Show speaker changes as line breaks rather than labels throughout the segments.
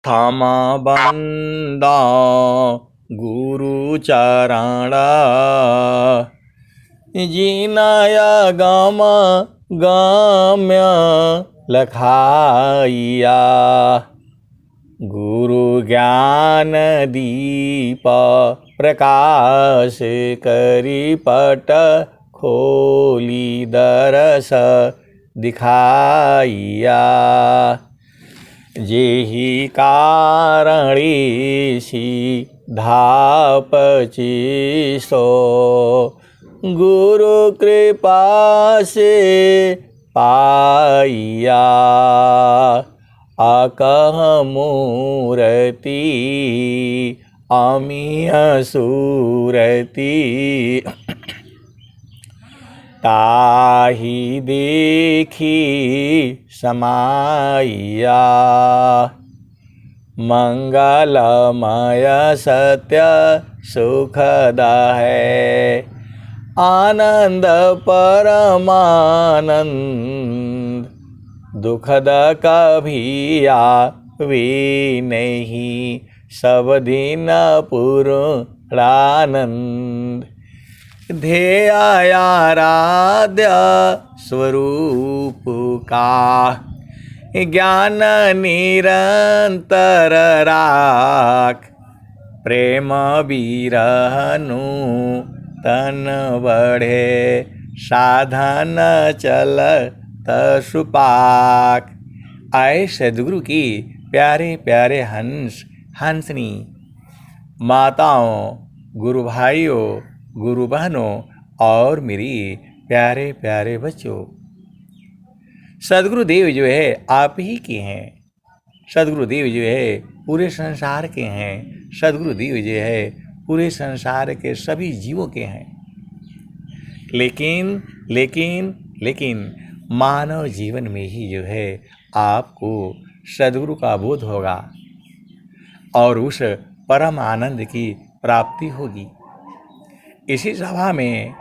थामा बंदा गुरु चरणा जीनाया गामा गाम्य लखाइया गुरु ज्ञान दीप प्रकाश करी पट खोली दरस दिखाइया जेहि कारणी धापचिसो गुरु कृपा से पाइया अकह मूर्ति अमीय सूरति ताहि देखी समाइया मंगलमय सत्य सुखद है आनंद परमानंद दुखद कभी आवे नहीं सब दिन पूर्णानंद ध्येयाराध्य स्वरूप का ज्ञान निरंतर राख प्रेम बिरहनु तन बढ़े साधन चल सुपाक। आए सदगुरु की प्यारे प्यारे हंस हंसनी माताओं, गुरु भाइयों, गुरु बहनों और मेरी प्यारे प्यारे बच्चों, सदगुरुदेव जो है आप ही के हैं। सदगुरुदेव जो है पूरे संसार के हैं। सदगुरुदेव जो है पूरे संसार के सभी जीवों के हैं। लेकिन मानव जीवन में ही जो है आपको सदगुरु का बोध होगा और उस परम आनंद की प्राप्ति होगी। इसी सभा में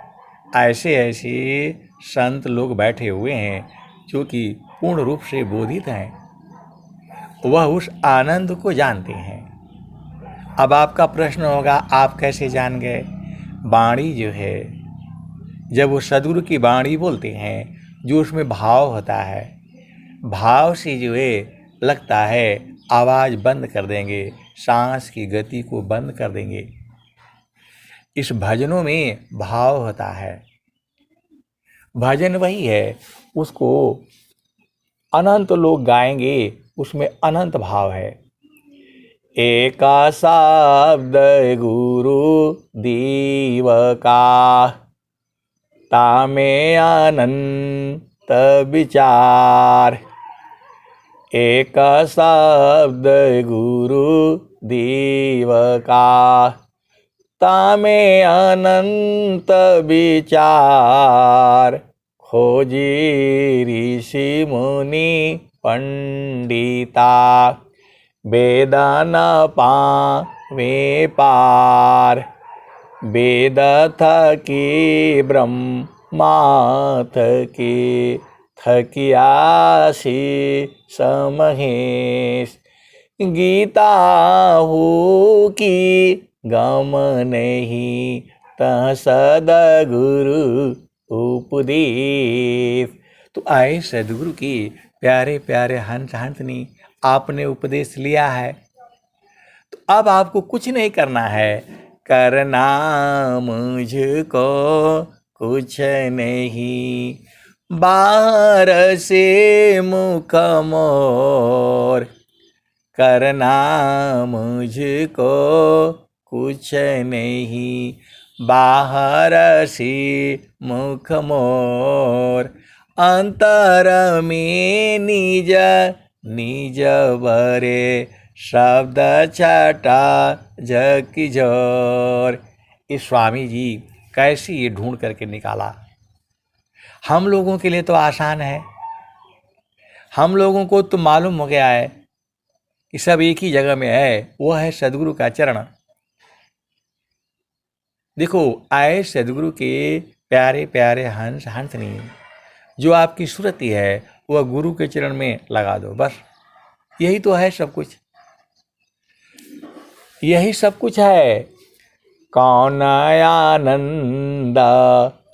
ऐसे ऐसे संत लोग बैठे हुए हैं जो कि पूर्ण रूप से बोधित हैं, वह उस आनंद को जानते हैं। अब आपका प्रश्न होगा, आप कैसे जान गए? वाणी जो है, जब वो सदगुरु की वाणी बोलते हैं, जो उसमें भाव होता है, भाव से जो है लगता है आवाज़ बंद कर देंगे, सांस की गति को बंद कर देंगे। इस भजनों में भाव होता है। भजन वही है, उसको अनंत लोग गाएंगे, उसमें अनंत भाव है। एका शब्द गुरु दीव का तामे अनंत विचार। एक शब्द गुरु दीव का तामे अनंत विचार। खोजी ऋषि मुनि पंडिता वेदन पावे पार। वेद थकी ब्रह्मा थकी थकियासी समहेश। गीता हो की गम नहीं तह सदगुरु उपदेश। तो आए सदगुरु की प्यारे प्यारे हंस हंसनी, आपने उपदेश लिया है, तो अब आपको कुछ नहीं करना है। करना मुझको कुछ नहीं, बाहर से मुख मोर। करना मुझको कुछ नहीं, बाहर से मुख मोर। अंतर में निज निज बरे शब्द छटा जकी जोर। इस स्वामी जी कैसे ये ढूंढ करके निकाला। हम लोगों के लिए तो आसान है, हम लोगों को तो मालूम हो गया है कि सब एक ही जगह में है, वो है सदगुरु का चरण। देखो, आए सदगुरु के प्यारे प्यारे हंस हंसनी, जो आपकी सुरति है वह गुरु के चरण में लगा दो, बस यही तो है सब कुछ। यही सब कुछ है। कौन आनंद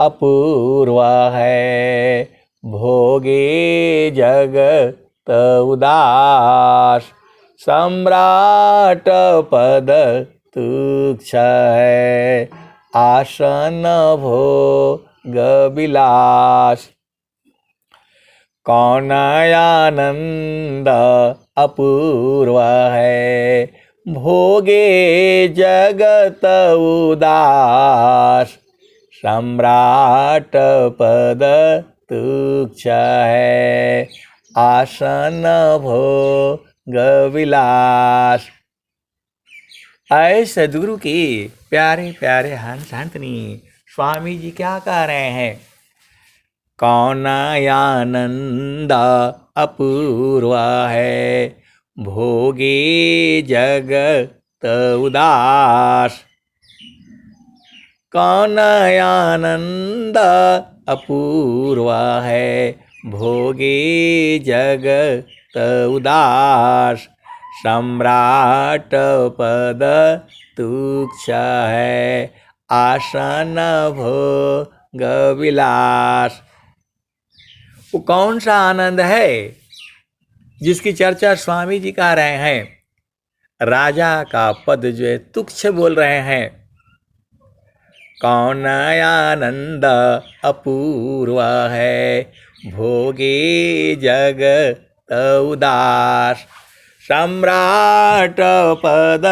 अपूर्व है, भोगे जगत उदास, सम्राट पद तुच्छ है, आसन भोग विलास। कौन आनंद अपूर्व है, भोगे जगत उदास, सम्राट पद तुच्छ है, आसन भोग विलास। ऐ सद्गुरु के प्यारे प्यारे हंस हंसनी स्वामी जी क्या कह रहे हैं? कौन आनंद अपूर्व है, भोगे जगत उदास। कौन आनंद अपूर्व है, भोगे जगत उदास, सम्राट पद तुच्छ है, आसन भोग विलास। वो कौन सा आनंद है जिसकी चर्चा स्वामी जी कर रहे हैं? राजा का पद जो है तुच्छ बोल रहे हैं। कौन आनंद अपूर्व है, भोगे जगत उदास, सम्राट पद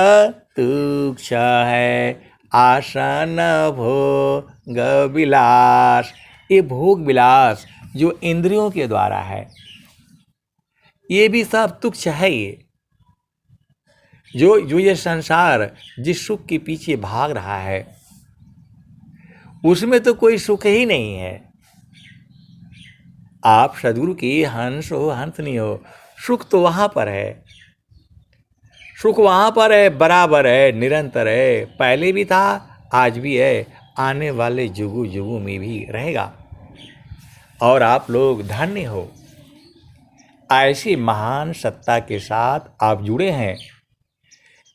तुच्छ है, आसन भोग विलास। ये भोग विलास जो इंद्रियों के द्वारा है, ये भी सब तुच्छ है। जो ये संसार जिस सुख के पीछे भाग रहा है, उसमें तो कोई सुख ही नहीं है। आप सद्गुरु की हंस हो हंस नहीं हो, सुख तो वहाँ पर है। सुख वहाँ पर है, बराबर है, निरंतर है, पहले भी था, आज भी है, आने वाले जुगु जुगु में भी रहेगा। और आप लोग धन्य हो, ऐसी महान सत्ता के साथ आप जुड़े हैं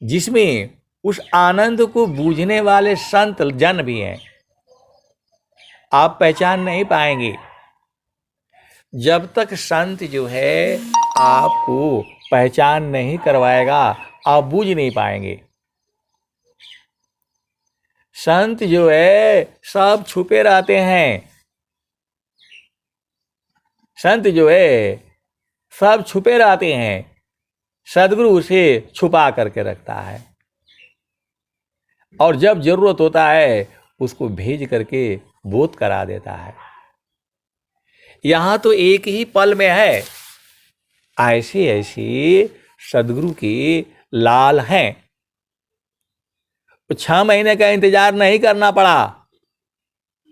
जिसमें उस आनंद को बूझने वाले संत जन भी हैं। आप पहचान नहीं पाएंगे जब तक संत जो है आपको पहचान नहीं करवाएगा, आप बूझ नहीं पाएंगे। संत जो है सब छुपे रहते हैं। संत जो है सब छुपे रहते हैं, सद्गुरु उसे छुपा करके रखता है, और जब जरूरत होता है उसको भेज करके बोध करा देता है। यहां तो एक ही पल में है। ऐसे ऐसे सद्गुरु के लाल हैं। 6 महीने का इंतजार नहीं करना पड़ा।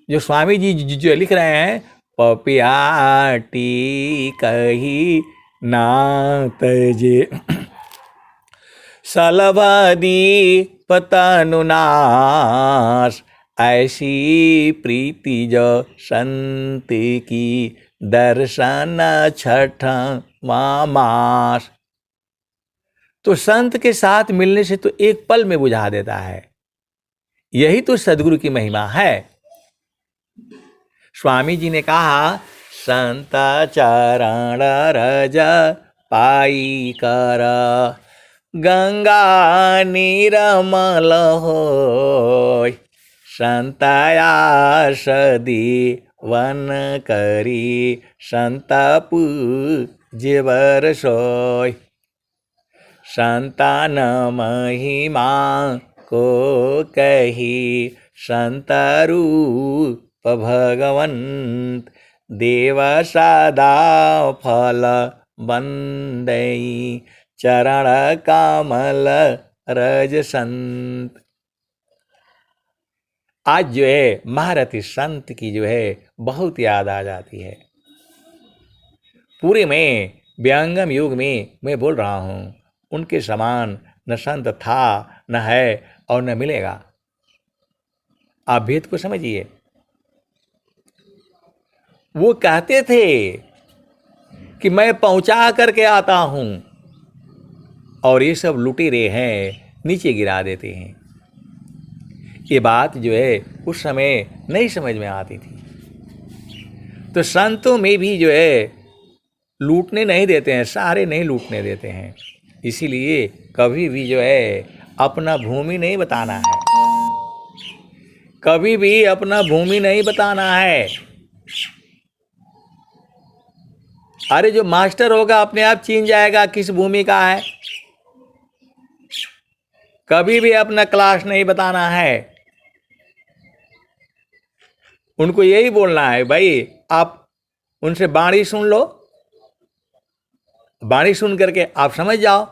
जो स्वामी जी जो लिख रहे हैं, पपियाटी कही नात जे सलभदी पतनुनाश, ऐसी प्रीति जो संत की दर्शन छठ मास। तो संत के साथ मिलने से तो एक पल में बुझा देता है। यही तो सद्गुरु की महिमा है। स्वामी जी ने कहा, संत चरण रज पाई कर, गंगा निर्मल होय, संत आस दीवन करी, संत पूज्य वर सोय, संतान महिमा को कही, संत रूप भगवंत, देव सदा फल बंदई, चरण कमल रज संत। आज जो है महारथी संत की जो है बहुत याद आ जाती है। पूरे में व्यंगम युग में मैं बोल रहा हूँ, उनके समान न संत था, न है, और न मिलेगा। आप भेद को समझिए। वो कहते थे कि मैं पहुंचा करके आता हूं, और ये सब लुटेरे हैं नीचे गिरा देते हैं। ये बात जो है उस समय नहीं समझ में आती थी। तो संतों में भी जो है लूटने नहीं देते हैं, सारे नहीं लूटने देते हैं। इसीलिए कभी भी जो है अपना भूमि नहीं बताना है, कभी भी अपना भूमि नहीं बताना है। अरे जो मास्टर होगा अपने आप चिन्ह जाएगा किस भूमि का है। कभी भी अपना क्लास नहीं बताना है। उनको यही बोलना है, भाई आप उनसे बाणी सुन लो, बाणी सुन करके आप समझ जाओ।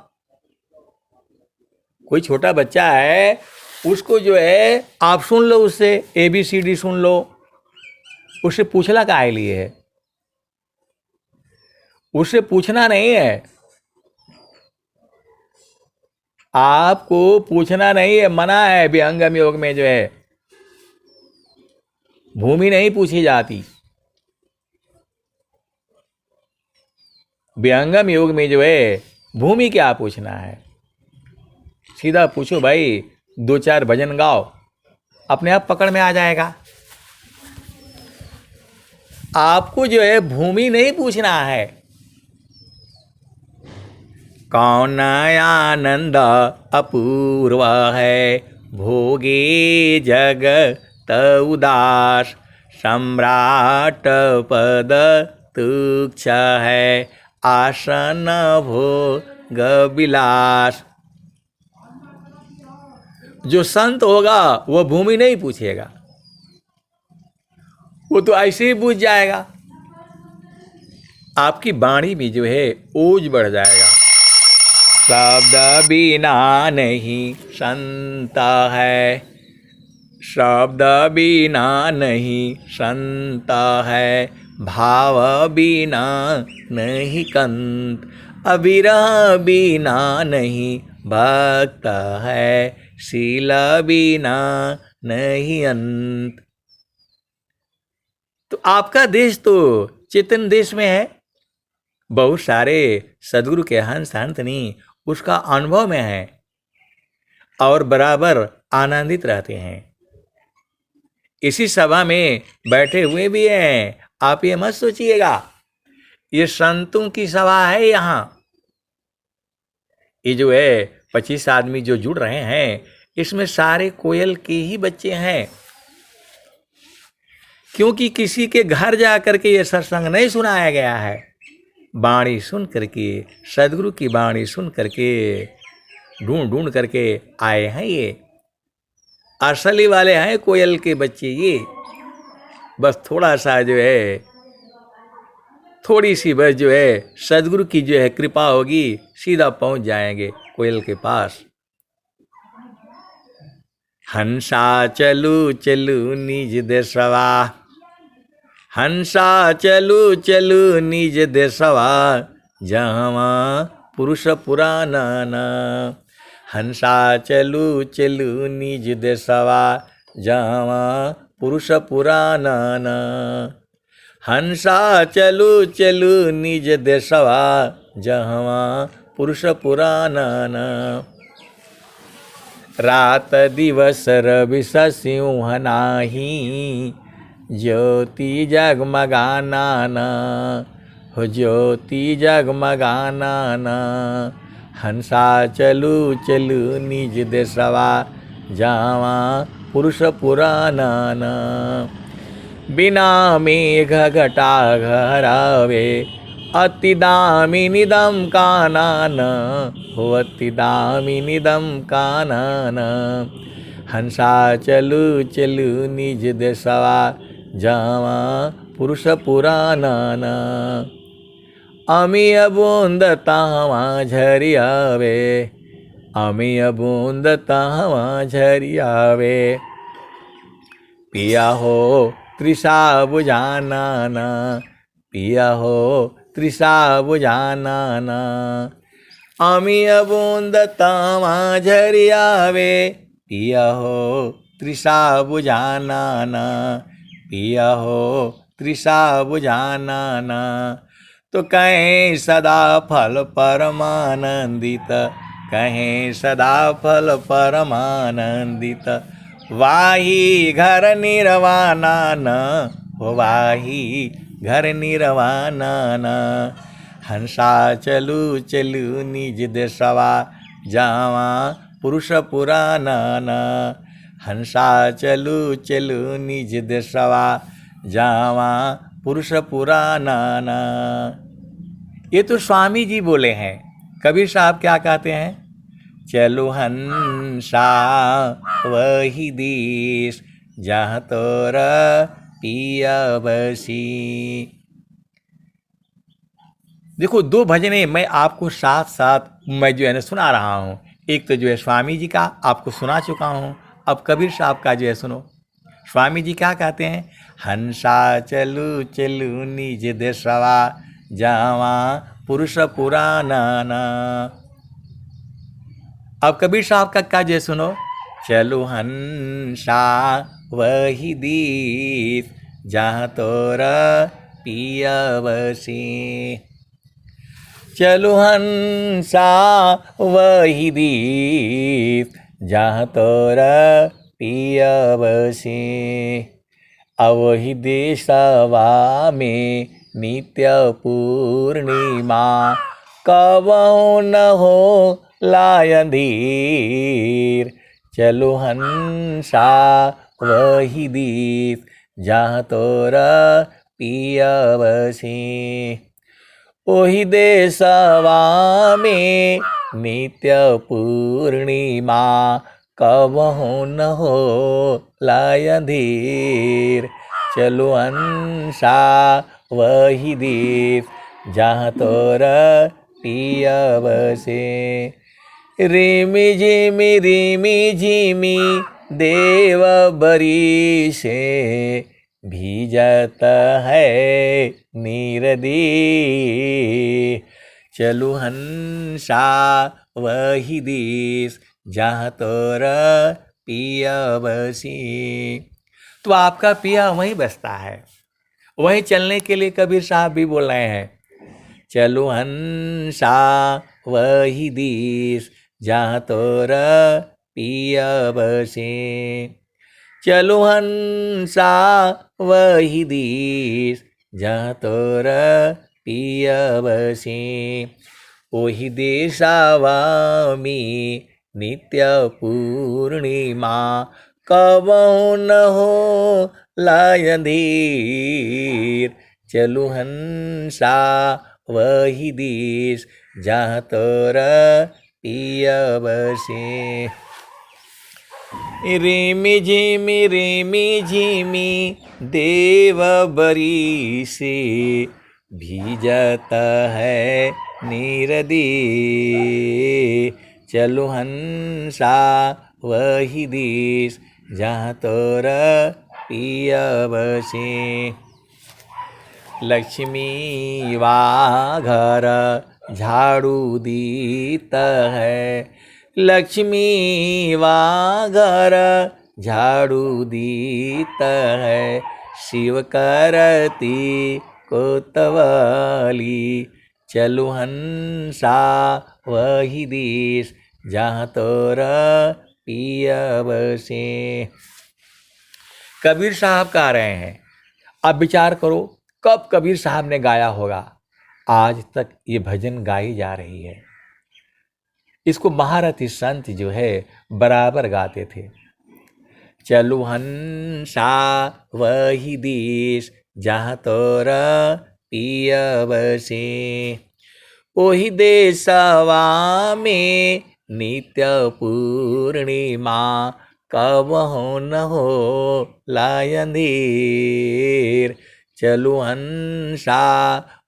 कोई छोटा बच्चा है, उसको जो है आप सुन लो, उससे ABCD सुन लो, उससे पूछना काहे लिए है? उससे पूछना नहीं है, आपको पूछना नहीं है, मना है। विहंगम योग में जो है भूमि नहीं पूछी जाती। विहंगम योग में जो है भूमि क्या पूछना है, सीधा पूछो भाई 2-4 भजन गाओ, अपने आप पकड़ में आ जाएगा। आपको जो है भूमि नहीं पूछना है। कौन आनंद अपूर्व है, भोगे जगत उदास, सम्राट पद तुच्छ है, आसन भोग विलास। जो संत होगा वह भूमि नहीं पूछेगा, वो तो ऐसे ही पूछ जाएगा। आपकी वाणी में जो है ओज बढ़ जाएगा। शब्द बिना नहीं संत है, शब्द बिना नहीं संत है, भाव बिना नहीं कंत, अविरह बिना नहीं भक्त है, शील बिना नहीं अंत। तो आपका देश तो चेतन देश में है, बहुत सारे सदगुरु के हंस हंतनी उसका अनुभव में है और बराबर आनंदित रहते हैं। इसी सभा में बैठे हुए भी हैं। आप ये मत सोचिएगा ये संतों की सभा है। यहाँ ये जो है 25 आदमी जो जुड़ रहे हैं, इसमें सारे कोयल के ही बच्चे हैं, क्योंकि किसी के घर जा करके ये सत्संग नहीं सुनाया गया है। वाणी सुन करके, सदगुरु की वाणी सुन करके ढूंढ ढूंढ करके आए हैं। ये असली वाले हैं कोयल के बच्चे। ये बस थोड़ा सा जो है, थोड़ी सी बस जो है सदगुरु की जो है कृपा होगी, सीधा पहुंच जाएंगे कोयल के पास। हंसा चलू चलू निज देशवा, हंसा चलू चलू निज देशवा, जहवा पुरुष पुराना ना। हंसा चलू चलू निज देशवा, जहवा पुरुष पुराना ना। हंसा चलू चलू निज देशवा, जहवा पुरुष पुराना ना। रात दिवस रवि सिंह नाही, ज्योति जगमगाना ना, हो ज्योति जगमगाना ना। हंसा चलू चलू निज देशवा, जावा पुरुष पुराना ना। बिना मेघ घटा घरावे, अति दामिनीदम कानन, हो अति दामिनीदम कानन। हंसा चलू चलू निज देशवा, जावा पुरुष पुरानन। अमीय बूंद तावा झरियावे, अमीय बूंद तावा झरियावे। पिया हो तृषा बुझाना ना, पिया हो तृषा बुझाना ना। अमीय बूंद तावा झरियावे, पिया हो तृषा बुझाना ना, पिया हो तृषा बुझाना ना। तो कहें सदा फल परमानंदित, कहें सदा फल परमानंदित। वाही घर निर्वाणा न हो, वाही घर निर्वाणा न। हंसा चलू चलू निज देशवा, जावा पुरुष पुराना न। हंसा चलू चलू निज देशवा, जावा पुरुष पुराना न। ये तो स्वामी जी बोले हैं। कबीर साहब क्या कहते हैं? चलो हंसा वही देश, जहाँ तोरा पिया बसी। देखो, दो भजने मैं आपको साथ साथ मैं जो है ना सुना रहा हूँ। एक तो जो है स्वामी जी का आपको सुना चुका हूँ, अब कबीर साहब का जो है सुनो। स्वामी जी क्या कहते हैं? हंसा चलू चलू निज देशवा, जावा पुरुष पुराना ना। अब कबीर साहब का क्या जो है सुनो। चलो हंसा वही देश, जहाँ तोरा पिया बसी। चलो हंसा वही देश, जहाँ तोरा पिया बसी। अवहि देशवा में नित्य पूर्णिमा, कबहु न हो लायन धीर। चलो हंसा वही देश, जहाँ तोरा पिया बसी। ओहि देशवा में नित्य पूर्णिमा, कबहु न हो लायन धीर। चलो हंसा वही देश, जहाँ तोरा पिया बसे। रिमि झिमि देव बरिसे, भीजत है नीरदी। चलो हंसा वही देश, जहाँ तोरा पिया बसी। तो आपका पिया वहीं बसता है, वहीं चलने के लिए कबीर साहब भी बोल रहे हैं। चलो हंसा वही देश, जहाँ तोरा पिया बसे। चलो हंसा वही देश, जहाँ तोरा पिया बसे। ओहि देशवा में नित्य पूर्णिमा, कबहु न हो लायन धीर। चलो हंसा वही देश, जहाँ तोरा पिया बसे। रिमि झिमि देव बरिसे, भीजत है नीरदी। चलो हंसा वही देश, जहाँ तोरा पिया बसे। लक्ष्मी वा घर झाड़ू दीत है, लक्ष्मी वा घर झाड़ू दीत है। शिव करती कोतवाली, चलो हंसा वही देश, जहाँ तोरा पिया बसे। कबीर साहब कह रहे हैं, अब विचार करो कब कबीर साहब ने गाया होगा। आज तक ये भजन गाई जा रही है। इसको महारथी संत जो है बराबर गाते थे। चलो हंसा वही देश, जहाँ तोरा पिया बसे। ओहि देशवा में नित्य पूर्णिमा, कबहु न हो लायन धीर। चलो हंसा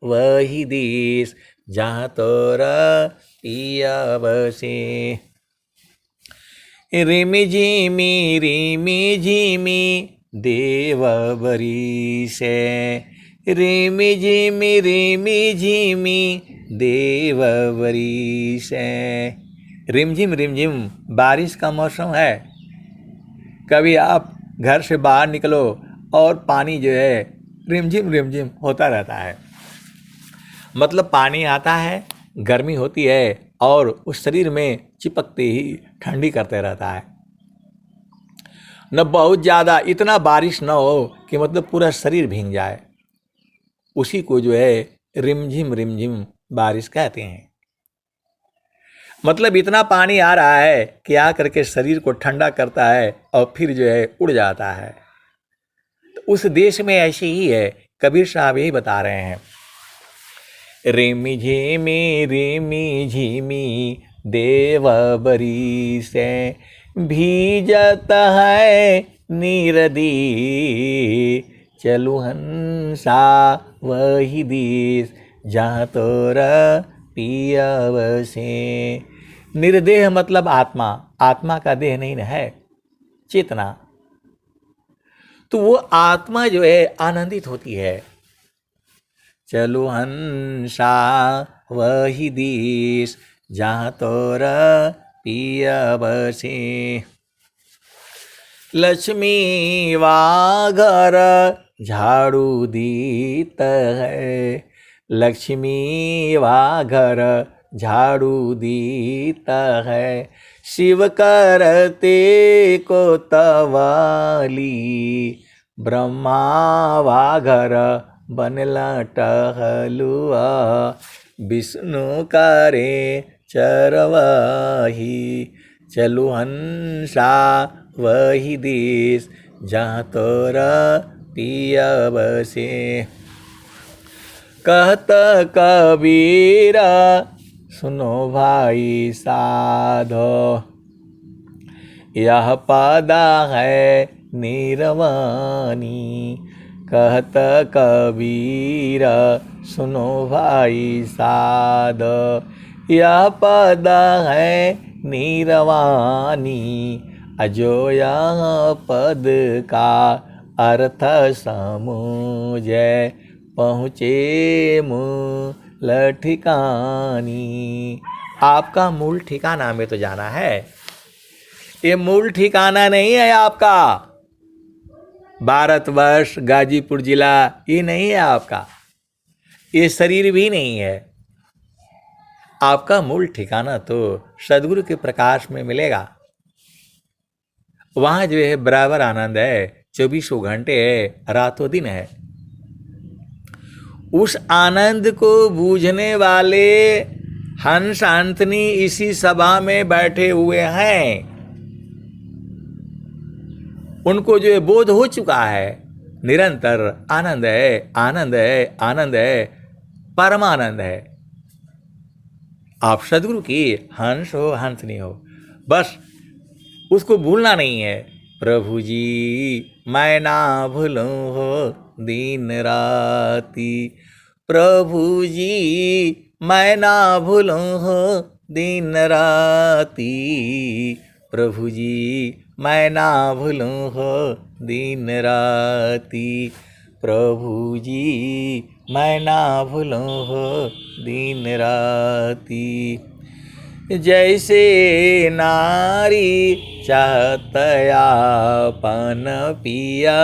वही देश, जहाँ तोरा पिया बसे। रिमि झिमि देव बरिसे, रिमि झिमि देव बरिसे। रिमझिम बारिश का मौसम है। कभी आप घर से बाहर निकलो और पानी जो है रिमझिम होता रहता है। मतलब पानी आता है, गर्मी होती है और उस शरीर में चिपकते ही ठंडी करते रहता है। न बहुत ज़्यादा, इतना बारिश न हो कि मतलब पूरा शरीर भीग जाए, उसी को जो है रिमझिम बारिश कहते हैं। मतलब इतना पानी आ रहा है कि आ करके शरीर को ठंडा करता है और फिर जो है उड़ जाता है। तो उस देश में ऐसी ही है। कबीर साहब यही बता रहे हैं, रेमी झिमी देव बरीसे भीजत है नीरदी चलु हंसा वही देश जहाँ तोरा पियव से। निर्देह मतलब आत्मा, आत्मा का देह नहीं है, चेतना। तो वो आत्मा जो है आनंदित होती है। चलो हंसा वही देश जहाँ तोरा पियव से। लक्ष्मी वाघर झाड़ू दीत है, लक्ष्मी वाघर झाड़ू दीता है। शिव करते को तवाली, ब्रह्मा वाघर बनला टहलुआ। विष्णु करे चरवाही, चलु हंसा वही देश जहाँ तोरा पियव से। कहत कबीरा सुनो भाई साधो, यह पदा है निर्वाणी। कहत कबीरा सुनो भाई साधो, यह पदा है निर्वाणी। अजो यह पद का अर्थ समझे, पहुँचे मूल ठिकानी। आपका मूल ठिकाना में तो जाना है। ये मूल ठिकाना नहीं है आपका। भारतवर्ष, गाजीपुर जिला ये नहीं है आपका। ये शरीर भी नहीं है। आपका मूल ठिकाना तो सदगुरु के प्रकाश में मिलेगा। वहाँ जो है बराबर आनंद है, 24 घंटे है, रातों दिन है। उस आनंद को बूझने वाले हंस हंसनी इसी सभा में बैठे हुए हैं। उनको जो है बोध हो चुका है, निरंतर आनंद है, आनंद है, आनंद है, परमानंद है। आप सदगुरु की हंस हो हंसनी हो, बस उसको भूलना नहीं है। प्रभु जी मैं ना भूलूं हो दिन राती, प्रभु जी मैं ना भूलूं हो दिन राती। प्रभु जी मैं ना भूलूं हो दिन राती, प्रभु जी मैं ना भूलूं हो दिन राती। जैसे नारी चाहतयापन पिया,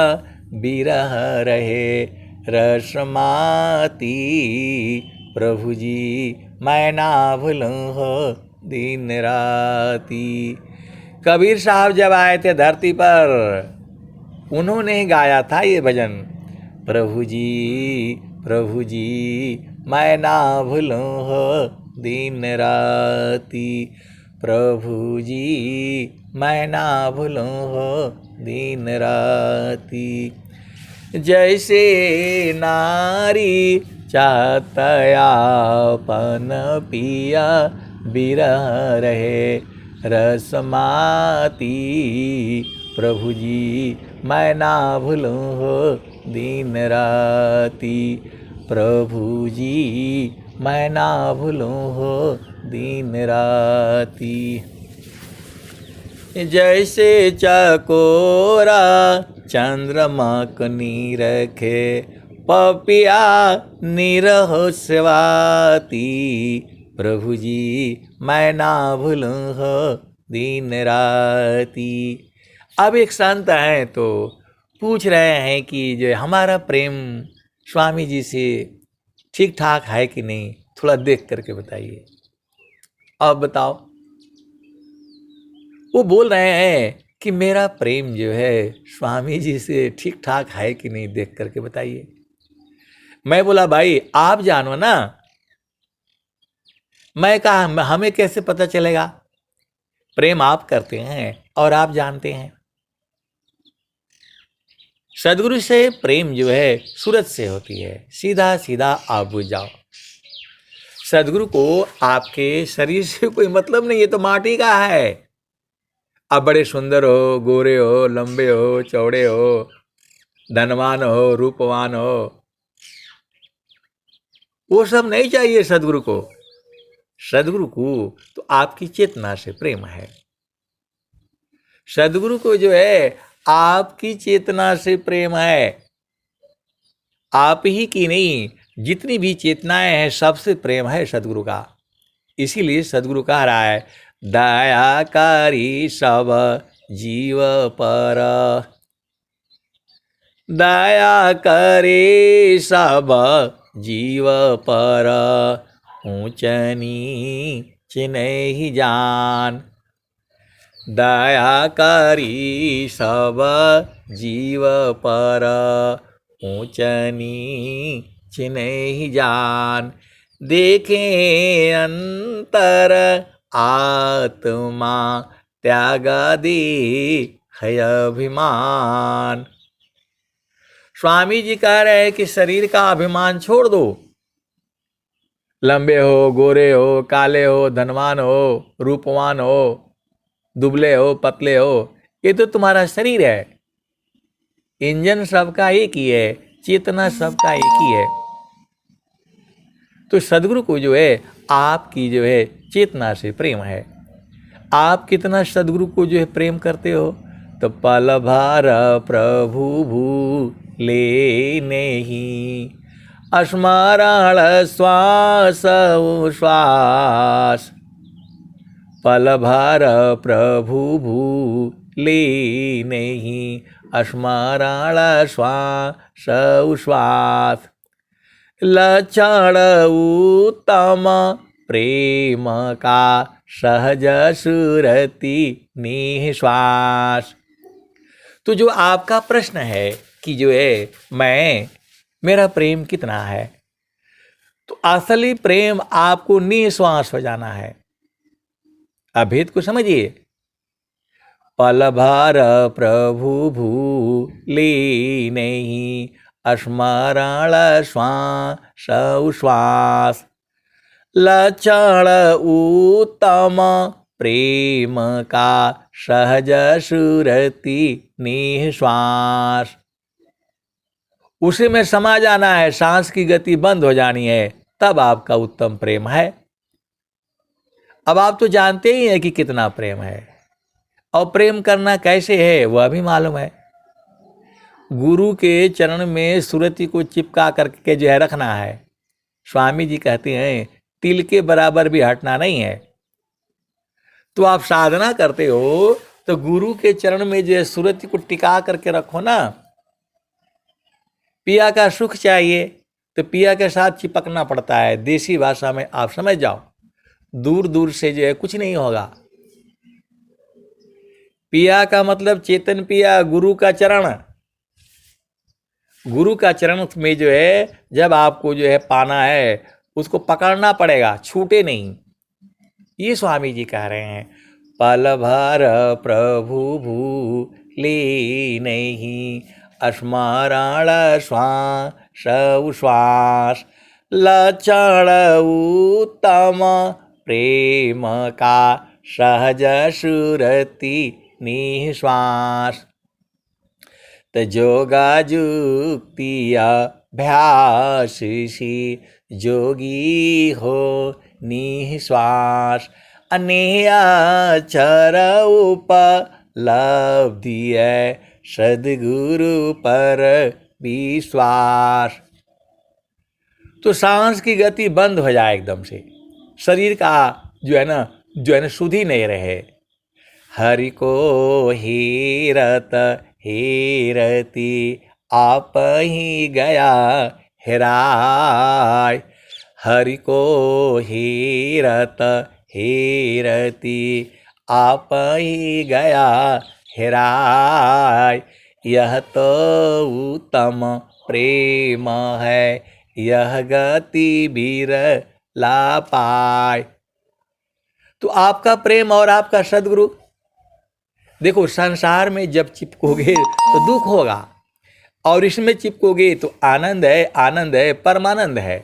बिरह रहे रसमाती। प्रभु जी मैं ना भूलूं हो दिन राती। कबीर साहब जब आए थे धरती पर, उन्होंने गाया था ये भजन, प्रभु जी मैं ना भूलूं हो दिन राती। प्रभु जी मैं ना भूलूं हो दिन राती। जैसे नारी चाहतयापन पिया, बिरह रहे रसमाती। प्रभु जी मैं ना भूलूं हो दिन राती। प्रभु जी मैं ना भूलूं हो दिन राती। जैसे चकोरा चंद्रमक नीरखे, पपिया निरहो स्वाती। प्रभु जी मैं ना भूलूं हो दिन राती। अब एक संत हैं तो पूछ रहे हैं कि जो हमारा प्रेम स्वामी जी से ठीक ठाक है कि नहीं, थोड़ा देख करके बताइए। अब बताओ, वो बोल रहे हैं कि मेरा प्रेम जो है स्वामी जी से ठीक ठाक है कि नहीं, देख करके बताइए। मैं बोला भाई आप जानो ना, मैं कहा हमें कैसे पता चलेगा? प्रेम आप करते हैं और आप जानते हैं। सदगुरु से प्रेम जो है सूरज से होती है, सीधा सीधा आप बुझ जाओ। सदगुरु को आपके शरीर से कोई मतलब नहीं, ये तो माटी का है। आप बड़े सुंदर हो, गोरे हो, लंबे हो, चौड़े हो, धनवान हो, रूपवान हो, वो सब नहीं चाहिए सदगुरु को। सदगुरु को तो आपकी चेतना से प्रेम है। सदगुरु को जो है आपकी चेतना से प्रेम है, आप ही की नहीं, जितनी भी चेतनाएं हैं सबसे प्रेम है सदगुरु का। इसीलिए सदगुरु कह रहा है दयाकारी सब जीव पर, दया करे सब जीव पर, ऊंच नीच नहीं जान। दया करी सब जीव पर, ऊंच नीच नहीं जान। देखे अंतर आत्मा, त्याग दे है अभिमान। स्वामी जी कह रहे हैं कि शरीर का अभिमान छोड़ दो। लंबे हो, गोरे हो, काले हो, धनवान हो, रूपवान हो, दुबले हो, पतले हो, ये तो तुम्हारा शरीर है। इंजन सबका एक ही है, चेतना सबका एक ही है। तो सदगुरु को जो है आपकी जो है चेतना से प्रेम है। आप कितना सदगुरु को जो है प्रेम करते हो, तो पल भर प्रभु भूले नहीं, स्मरण श्वास श्वास। पल भर प्रभु भूले नहीं, स्मरण श्वास श्वास। लक्षण उत्तम प्रेम का, सहज सुरति निश्वास। तो जो आपका प्रश्न है कि जो है मेरा प्रेम कितना है, तो असली प्रेम आपको निश्वास हो जाना है। अभेद को समझिए। पल भर प्रभु भूले नहीं, स्मरण श्वास श्वास। लक्षण उत्तम प्रेम का, सहज सुरति निश्वास। उसी में समा जाना है, सांस की गति बंद हो जानी है, तब आपका उत्तम प्रेम है। अब आप तो जानते ही हैं कि कितना प्रेम है, और प्रेम करना कैसे है वह भी मालूम है। गुरु के चरण में सुरति को चिपका करके जो है रखना है। स्वामी जी कहते हैं तिल के बराबर भी हटना नहीं है। तो आप साधना करते हो तो गुरु के चरण में जो है सुरति को टिका करके रखो ना। पिया का सुख चाहिए तो पिया के साथ चिपकना पड़ता है। देसी भाषा में आप समझ जाओ, दूर दूर से जो है कुछ नहीं होगा। पिया का मतलब चेतन पिया, गुरु का चरण। गुरु का चरण में जो है जब आपको जो है पाना है, उसको पकड़ना पड़ेगा, छूटे नहीं। ये स्वामी जी कह रहे हैं पल भर प्रभु भूले नहीं, स्मरण श्वास श्वास। लक्षण उत्तम प्रेम का, सहज सुरति निश्वास। तो जोगा जुक्ति अभ्यास से जोगी हो निश्वास। अनेयाचर उपलब्धि है, सद्गुरु पर विश्वास। तो सांस की गति बंद हो जाए एकदम से, शरीर का जो है ना सुधि नहीं रहे। हरि को हेरत हेरती आप ही गया हेराय। हरि को हेरत हेरती आप ही गया हेराय। यह तो उत्तम प्रेम है, यह गति बिरला पाय। तो आपका प्रेम और आपका सद्गुरु, देखो संसार में जब चिपकोगे तो दुख होगा, और इसमें चिपकोगे तो आनंद है, आनंद है, परमानंद है।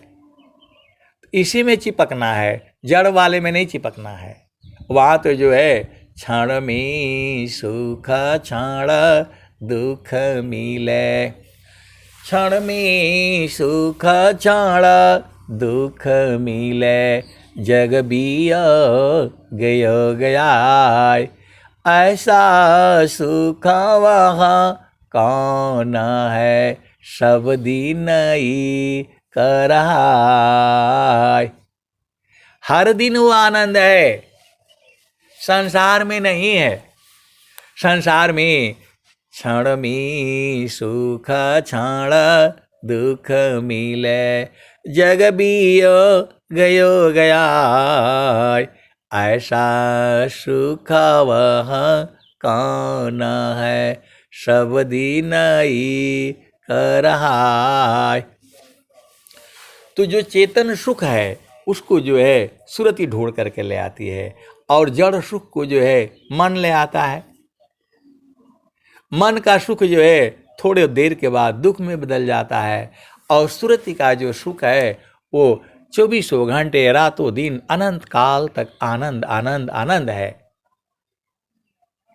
इसी में चिपकना है, जड़ वाले में नहीं चिपकना है। वहाँ तो जो है क्षण में सुख क्षण दुख मिले, क्षण में सुख क्षण दुख मिले, जग बिया गयो गया। ऐसा सुख वहाँ कौन है, सब दिन ही कराय। हर दिन वो आनंद है, संसार में नहीं है। संसार में क्षण में सुख क्षण दुख मिले, जग बियो गयो गया। ऐसा सुख वह कौन है, सब दिन ही कराय। तो जो चेतन सुख है उसको जो है सुरति ढूंढ करके ले आती है, और जड़ सुख को जो है मन ले आता है। मन का सुख जो है थोड़े देर के बाद दुख में बदल जाता है, और सुरति का जो सुख है वो 24 घंटे रातों दिन अनंत काल तक आनंद आनंद आनंद है।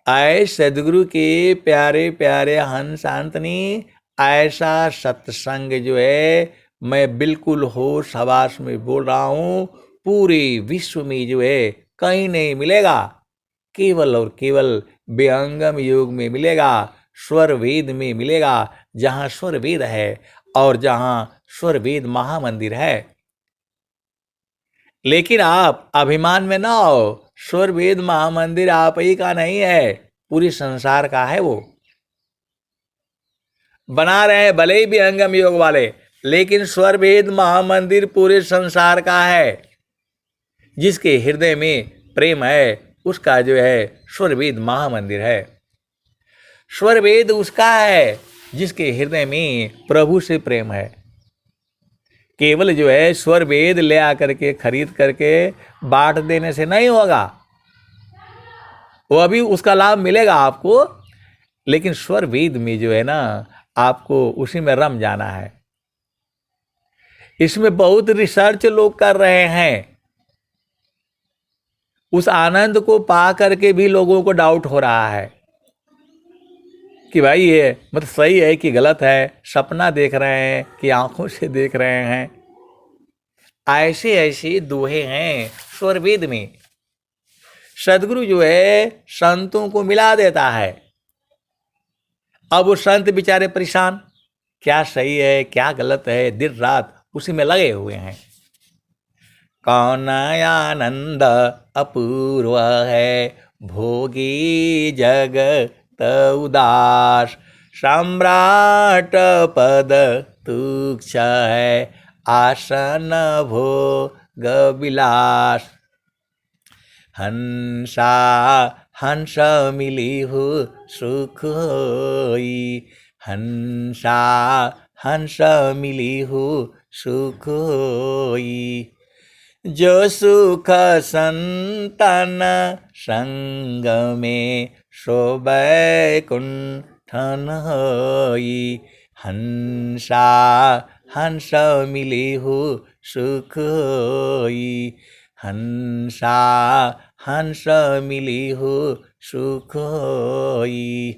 आए सदगुरु के प्यारे प्यारे हंस शांतनी, ऐसा सत्संग जो है मैं बिल्कुल होश हवास में बोल रहा हूँ, पूरे विश्व में जो है कहीं नहीं मिलेगा, केवल और केवल विहंगम योग में मिलेगा, स्वर वेद में मिलेगा, जहाँ स्वर वेद है और जहाँ स्वर वेद महामंदिर है। लेकिन आप अभिमान में ना हो, स्वर वेद महामंदिर आप ही का नहीं है, पूरे संसार का है। वो बना रहे हैं भले ही विहंगम योग वाले, लेकिन स्वर वेद महामंदिर पूरे संसार का है। जिसके हृदय में प्रेम है उसका जो है स्वर वेद महामंदिर है। स्वर वेद उसका है जिसके हृदय में प्रभु से प्रेम है। केवल जो है स्वर वेद ले आकर के खरीद करके बांट देने से नहीं होगा, वो अभी उसका लाभ मिलेगा आपको, लेकिन स्वर वेद में जो है ना आपको उसी में रम जाना है। इसमें बहुत रिसर्च लोग कर रहे हैं, उस आनंद को पा करके भी लोगों को डाउट हो रहा है कि भाई ये मतलब सही है कि गलत है, सपना देख रहे हैं कि आंखों से देख रहे हैं। ऐसे ऐसे दोहे हैं स्वर वेद में। सदगुरु जो है संतों को मिला देता है। अब वो संत बेचारे परेशान, क्या सही है क्या गलत है, दिन रात उसी में लगे हुए हैं। कौन आनंद अपूर्व है, भोगी जगत उदास, सम्राट पद तुच्छ है, आसन भोग विलास। हंसा हंस मिली हो सुख होई, हंसा हंस मिली हो सुख होई। जो सुख संतन संग में शोभै कुंठन होई, हंसा हंस मिली हो सुख होई, हंसा हंस मिली हो सुख होई।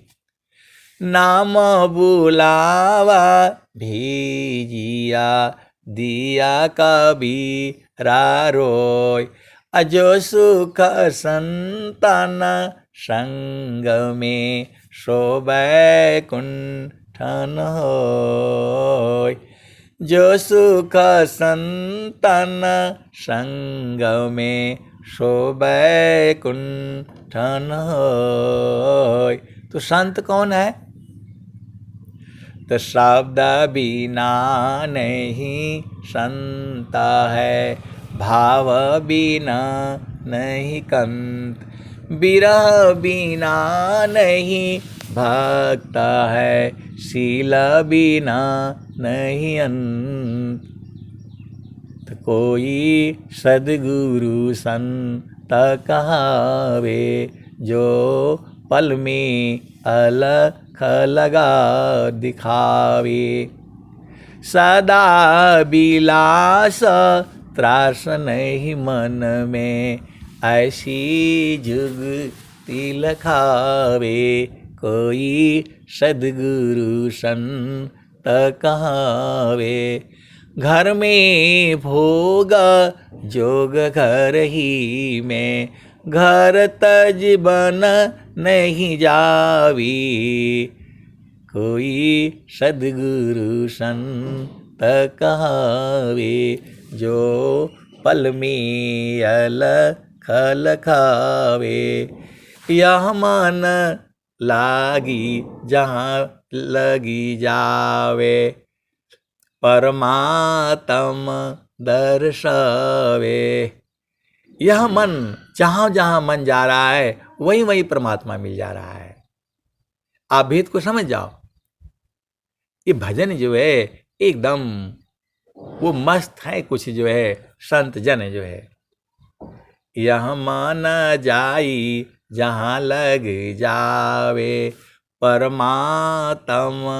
नाम बुलावा भेजिया दिया कबीरा रोय, अजो सुख संतान संग में शोभै कुंठन होय। जो सुख संतान संग में शोभै कुंठन होय। तो संत कौन है? तो शब्द बिना नहीं संत है, भाव बिना नहीं कंत, विरह बिना नहीं भक्ता है, शील बिना नहीं अंत। कोई सद्गुरु संत कहावे, जो पल में अलख लगा दिखावे। सदा बिलास त्रास नहीं मन में, ऐसी जुगति लखावे। कोई सद्गुरु संत कहावे, घर में भोग जोग घर ही में, घर तज बन नहीं जावी। कोई सद्गुरु संत कहावे, जो पल में अलख लखावे। यह मन लागी जहाँ लगी जावे, परमात्म दर्शावे। यह मन जहाँ जहाँ मन जा रहा है, वहीं वहीं परमात्मा मिल जा रहा है। आप भेद को समझ जाओ। ये भजन जो है एकदम वो मस्त है। कुछ जो है संत जन जो है, यह मन जाई जहाँ लग जावे, परमात्म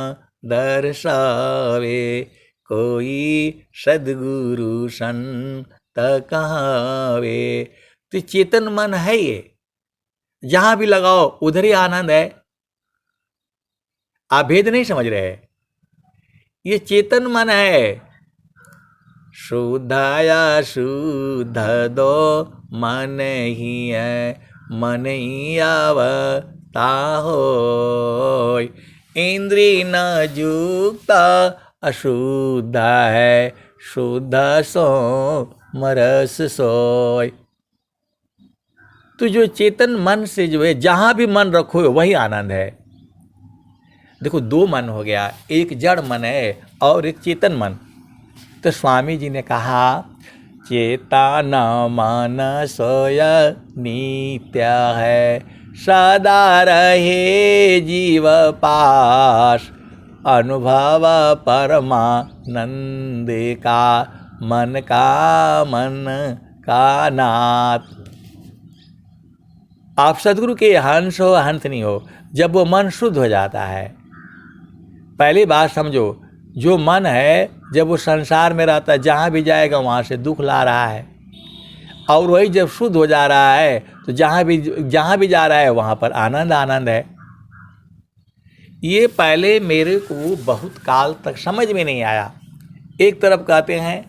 दर्शावे। कोई सद्गुरु संत कहावे। तो चेतन मन है ये, जहां भी लगाओ उधर ही आनंद है। आप भेद नहीं समझ रहे। ये चेतन मन है। शुद्धाया शुद्ध दो मन ही है, मन ही आवता होय। इंद्रिय न जुक्ता अशुद्ध है, शुद्ध सो मरस सोय। तो जो चेतन मन से जो है जहां भी मन रखो वही आनंद है। देखो दो मन हो गया, एक जड़ मन है और एक चेतन मन। तो स्वामी जी ने कहा, चेतन मन सोय नित्य है, सदा रहे जीव पास। अनुभव परमानंद का, मन का नाथ। आप सदगुरु के हंस हो हंस नहीं हो, जब वो मन शुद्ध हो जाता है। पहली बात समझो, जो मन है जब वो संसार में रहता है, जहाँ भी जाएगा वहाँ से दुख ला रहा है। और वही जब शुद्ध हो जा रहा है तो जहाँ भी जा रहा है वहाँ पर आनंद आनंद है। ये पहले मेरे को बहुत काल तक समझ में नहीं आया। एक तरफ कहते हैं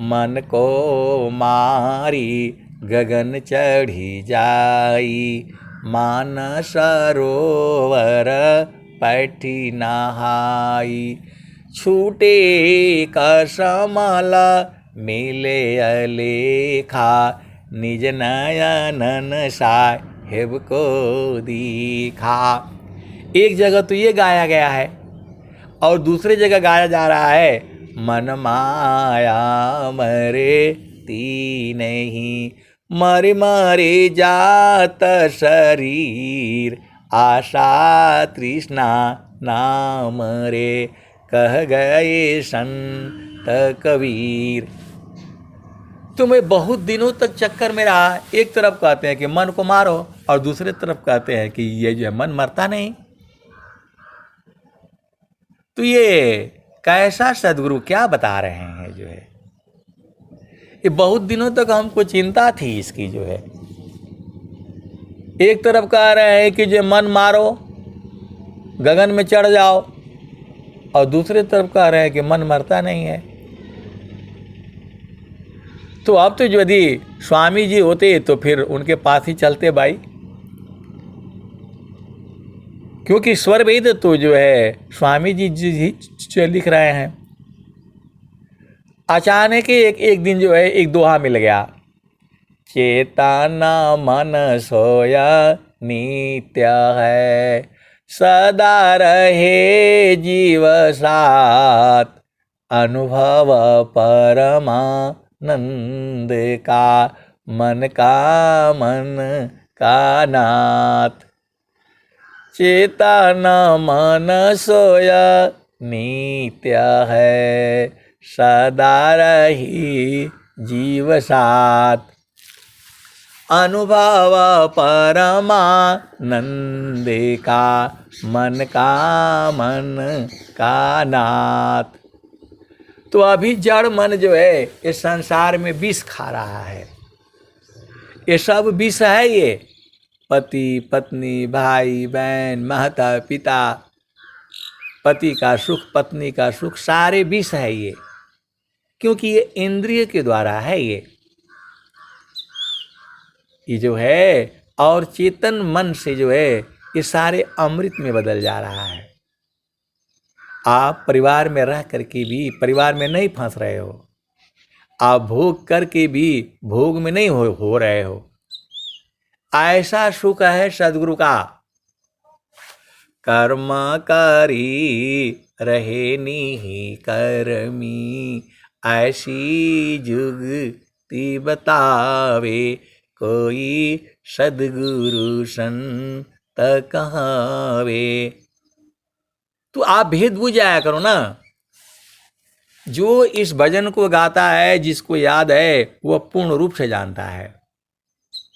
मन को मारी गगन चढ़ी जाई, मानस सरोवर पैठी नहाई। छूटे कसमला मिले अलेखा, निज नयनन साहेब को दिखा। एक जगह तो ये गाया गया है और दूसरी जगह गाया जा रहा है, मन माया मरे ती नहीं, मरे मरे जात शरीर, आशा तृष्णा नाम रे, कह गए संत कबीर। तो मैं बहुत दिनों तक चक्कर में रहा। एक तरफ कहते हैं कि मन को मारो और दूसरे तरफ कहते हैं कि ये जो है मन मरता नहीं। तो ये कैसा सदगुरु क्या बता रहे हैं जो है। ये बहुत दिनों तक हमको चिंता थी इसकी जो है। एक तरफ कह रहे हैं कि जो मन मारो गगन में चढ़ जाओ, और दूसरे तरफ कह रहे हैं कि मन मरता नहीं है। तो अब तो यदि स्वामी जी होते तो फिर उनके पास ही चलते भाई, क्योंकि स्वर वेद तो जो है स्वामी जी लिख रहे हैं। अचानक एक दिन जो है एक दोहा मिल गया, चेतना मन सोया नित्य है, सदा रहे जीव साथ, अनुभव परमानंद का, मन का नाथ। चेतन मन सोया नित्य है, सदा रही जीव साथ। अनुभव परमानंद का, मन का नाथ। तो अभी जड़ मन जो है इस संसार में विष खा रहा है। ये सब विष है। ये पति पत्नी, भाई बहन, माता पिता, पति का सुख, पत्नी का सुख, सारे विष है ये। क्योंकि ये इंद्रिय के द्वारा है ये जो है। और चेतन मन से जो है ये सारे अमृत में बदल जा रहा है। आप परिवार में रह करके भी परिवार में नहीं फंस रहे हो। आप भोग करके भी भोग में नहीं हो रहे हो। ऐसा सुख है सदगुरु का। कर्म करी रहे नहीं कर्मी, ऐसी जुगति बतावे, कोई सदगुरु संत कहावे। तो आप भेद बुझ जाया करो ना। जो इस भजन को गाता है, जिसको याद है, वह पूर्ण रूप से जानता है।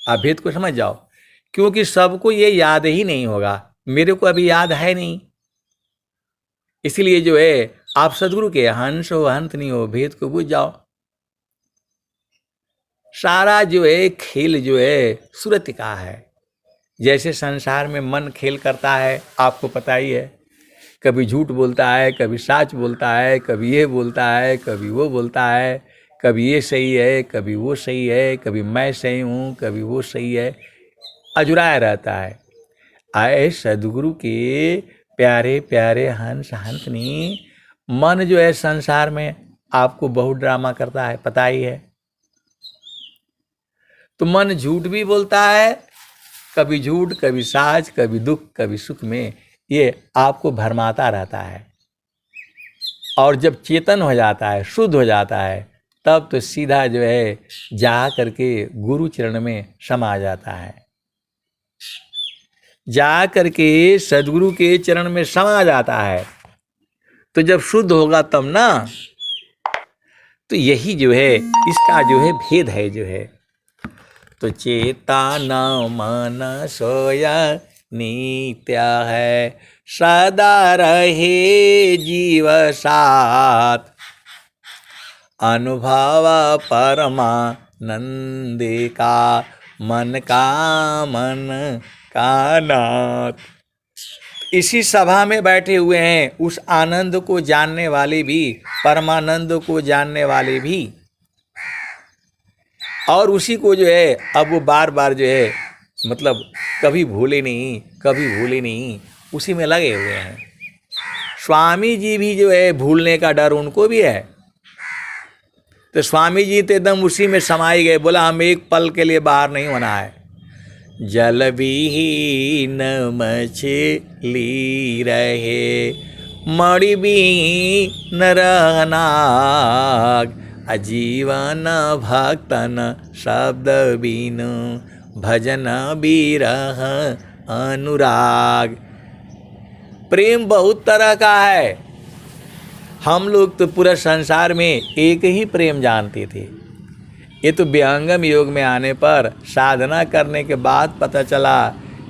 आप भेद को समझ जाओ। क्योंकि सबको ये याद ही नहीं होगा। मेरे को अभी याद है नहीं, इसलिए जो है आप सदगुरु के हंस हो, हंत नहीं हो। भेद को बुझ जाओ। सारा जो है खेल जो है सूरत का है। जैसे संसार में मन खेल करता है, आपको पता ही है। कभी झूठ बोलता है, कभी सच बोलता है, कभी ये बोलता है, कभी वो बोलता है, कभी ये सही है, कभी वो सही है, कभी मैं सही हूँ, कभी वो सही है, अजुराया रहता है। आए सदगुरु के प्यारे प्यारे हंस हंसनी, मन जो है संसार में आपको बहुत ड्रामा करता है, पता ही है। तो मन झूठ भी बोलता है, कभी झूठ, कभी साच, कभी दुख, कभी सुख में ये आपको भरमाता रहता है। और जब चेतन हो जाता है, शुद्ध हो जाता है, तब तो सीधा जो है जा करके गुरु चरण में समा जाता है। जा करके सदगुरु के चरण में समा जाता है। तो जब शुद्ध होगा तब ना। तो यही जो है इसका जो है भेद है जो है। तो चेतन मन सोया नित्य है, सदा रहे जीव साथ। अनुभव परमानंद का, मन का नाथ। इसी सभा में बैठे हुए हैं उस आनंद को जानने वाले भी, परमानंद को जानने वाले भी। और उसी को जो है अब वो बार बार जो है मतलब कभी भूले नहीं, उसी में लगे हुए हैं। स्वामी जी भी जो है भूलने का डर उनको भी है। तो स्वामी जी तो एकदम उसी में समाई गए। बोला हम एक पल के लिए बाहर नहीं होना है। जल विहीन मछली रहे, मणि विहीन रहनाग। अजीवन भक्तन शब्द बिनु, भजन बिरह अनुराग। प्रेम बहुत तरह का है। हम लोग तो पूरा संसार में एक ही प्रेम जानते थे। ये तो विहंगम योग में आने पर, साधना करने के बाद पता चला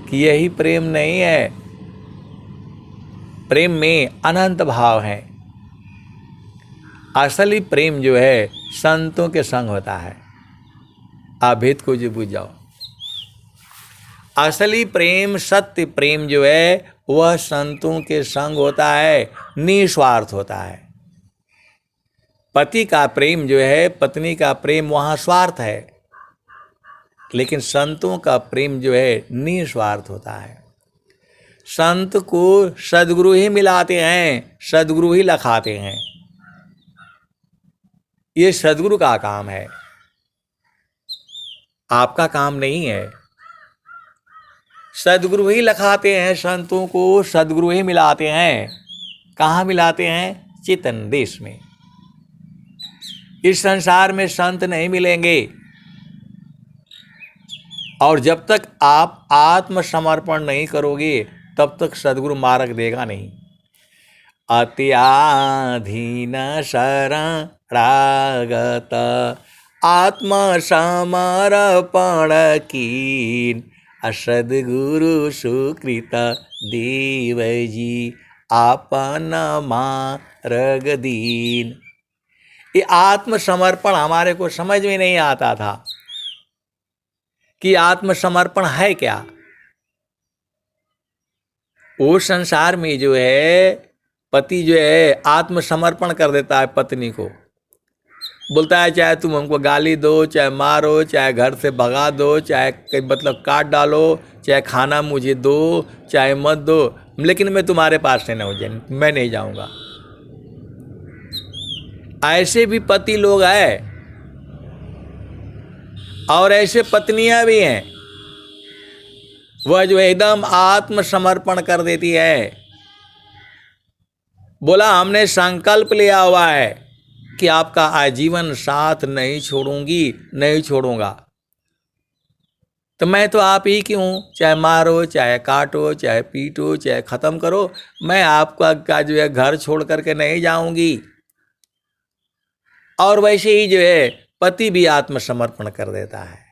कि यही प्रेम नहीं है। प्रेम में अनंत भाव है। असली प्रेम जो है संतों के संग होता है। आप भेद को जो बुझ जाओ। असली प्रेम, सत्य प्रेम जो है वह संतों के संग होता है, निस्वार्थ होता है। पति का प्रेम जो है, पत्नी का प्रेम, वहाँ स्वार्थ है। लेकिन संतों का प्रेम जो है निस्वार्थ होता है। संत को सदगुरु ही मिलाते हैं, सदगुरु ही लखाते हैं। ये सदगुरु का काम है, आपका काम नहीं है। सदगुरु ही लखाते हैं, संतों को सदगुरु ही मिलाते हैं। कहाँ मिलाते हैं? चेतन देश में। इस संसार में संत नहीं मिलेंगे। और जब तक आप आत्मसमर्पण नहीं करोगे तब तक सद्गुरु मार्ग देगा नहीं। अत्याधीन शरणागत आत्मसमर्पण कीन सद्गुरु सुकृत देव जी आपन मार्ग दीन। ये आत्मसमर्पण हमारे को समझ में नहीं आता था कि आत्मसमर्पण है क्या। वो संसार में जो है पति जो है आत्मसमर्पण कर देता है पत्नी को, बोलता है चाहे तुम हमको गाली दो, चाहे मारो, चाहे घर से भगा दो, चाहे मतलब काट डालो, चाहे खाना मुझे दो, चाहे मत दो, लेकिन मैं तुम्हारे पास से मैं नहीं जाऊंगा। ऐसे भी पति लोग हैं और ऐसे पत्नियां भी हैं। वह जो एकदम आत्मसमर्पण कर देती है, बोला हमने संकल्प लिया हुआ है कि आपका आजीवन साथ नहीं छोड़ूंगी, नहीं छोड़ूंगा, तो मैं तो आप ही की हूं, चाहे मारो, चाहे काटो, चाहे पीटो, चाहे खत्म करो, मैं आपका जो है घर छोड़ करके नहीं जाऊंगी। और वैसे ही जो है पति भी आत्मसमर्पण कर देता है।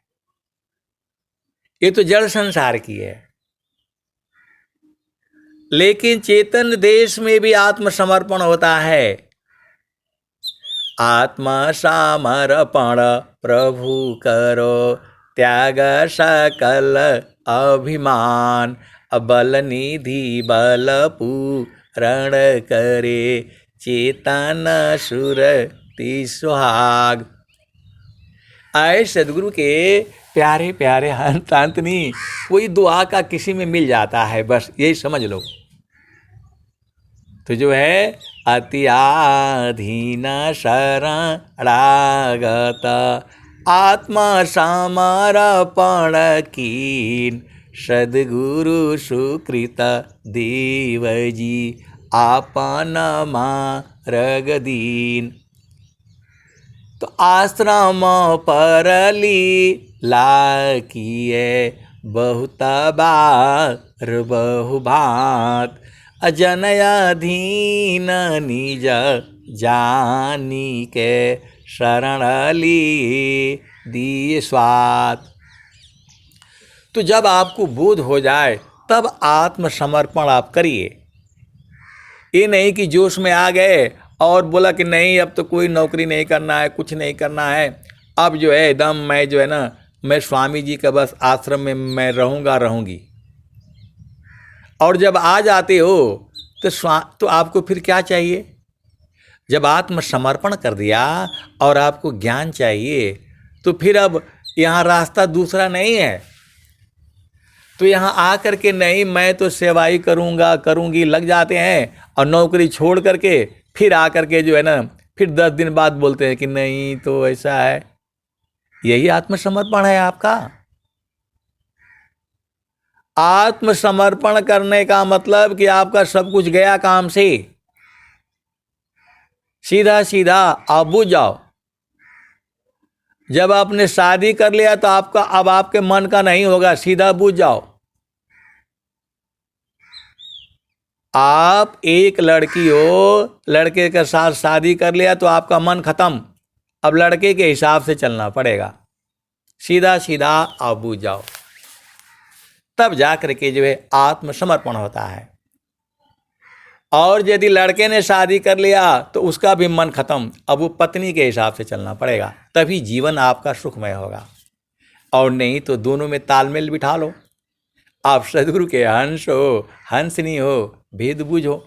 ये तो जड़ संसार की है, लेकिन चेतन देश में भी आत्मसमर्पण होता है। आत्मसमर्पण प्रभु करो त्याग सकल अभिमान बल निधि बल पूरण करे चेतन सुरति सुहाग। आए सदगुरु के प्यारे प्यारे अंतनी कोई दुआ का किसी में मिल जाता है, बस यही समझ लो। तो जो है अत्याधीन शरणागत आत्मसमर्पण कीन सद्गुरु सुकृत देव जी आपन मार्ग दीन। तो आश्रम पर लीला किए बहुत बार बहुभात अजनयाधीन निज जानी के शरण लिए दिए स्वाद। तो जब आपको बोध हो जाए तब आत्मसमर्पण आप करिए। ये नहीं कि जोश में आ गए और बोला कि नहीं अब तो कोई नौकरी नहीं करना है, कुछ नहीं करना है, अब जो है एकदम मैं जो है ना मैं स्वामी जी का बस आश्रम में मैं रहूँगी। और जब आ जाते हो तो आपको फिर क्या चाहिए? जब आत्मसमर्पण कर दिया और आपको ज्ञान चाहिए तो फिर अब यहाँ रास्ता दूसरा नहीं है। तो यहाँ आ करके नहीं मैं तो सेवाई करूँगी लग जाते हैं, और नौकरी छोड़ करके फिर आ करके जो है ना फिर 10 दिन बाद बोलते हैं कि नहीं तो ऐसा है। यही आत्मसमर्पण है आपका? आत्मसमर्पण करने का मतलब कि आपका सब कुछ गया काम से, सीधा सीधा आप बुझ जाओ। जब आपने शादी कर लिया तो आपका अब आपके मन का नहीं होगा, सीधा बुझ जाओ। आप एक लड़की हो, लड़के के साथ शादी कर लिया तो आपका मन खत्म, अब लड़के के हिसाब से चलना पड़ेगा, सीधा सीधा आप बुझ जाओ। तब जाकर के जो है आत्मसमर्पण होता है। और यदि लड़के ने शादी कर लिया तो उसका भी मन खत्म, अब वो पत्नी के हिसाब से चलना पड़ेगा, तभी जीवन आपका सुखमय होगा। और नहीं तो दोनों में तालमेल बिठा लो। आप सदगुरु के हंस हो, हंसनी हो, भेद बूझो।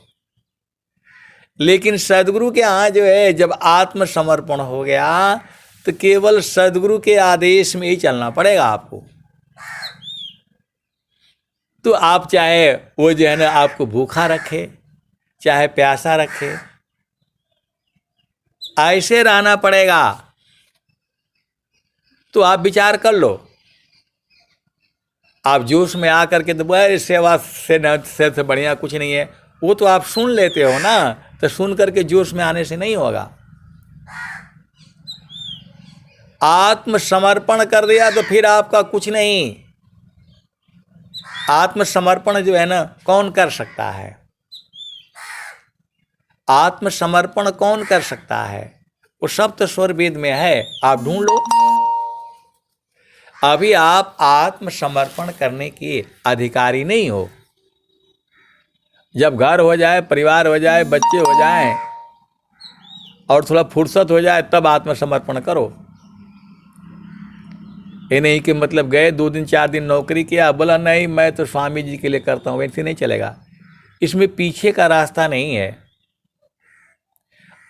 लेकिन सदगुरु के यहाँ जो है जब आत्मसमर्पण हो गया तो केवल सदगुरु के आदेश में ही चलना पड़ेगा आपको। तो आप चाहे वो जो है ना आपको भूखा रखे, चाहे प्यासा रखे, ऐसे रहना पड़ेगा। तो आप विचार कर लो। आप जोश में आकर के तो सेवा से बढ़िया कुछ नहीं है, वो तो आप सुन लेते हो ना, तो सुन करके जोश में आने से नहीं होगा। आत्मसमर्पण कर दिया तो फिर आपका कुछ नहीं, आत्मसमर्पण जो है ना कौन कर सकता है? आत्मसमर्पण कौन कर सकता है? वो सप्त स्वर वेद में है, आप ढूंढ लो। अभी आप आत्मसमर्पण करने के अधिकारी नहीं हो। जब घर हो जाए, परिवार हो जाए, बच्चे हो जाएं और थोड़ा फुर्सत हो जाए तब आत्मसमर्पण करो। ये नहीं कि मतलब गए 2 दिन 4 दिन नौकरी किया, बोला नहीं मैं तो स्वामी जी के लिए करता हूँ, वैसे नहीं चलेगा। इसमें पीछे का रास्ता नहीं है।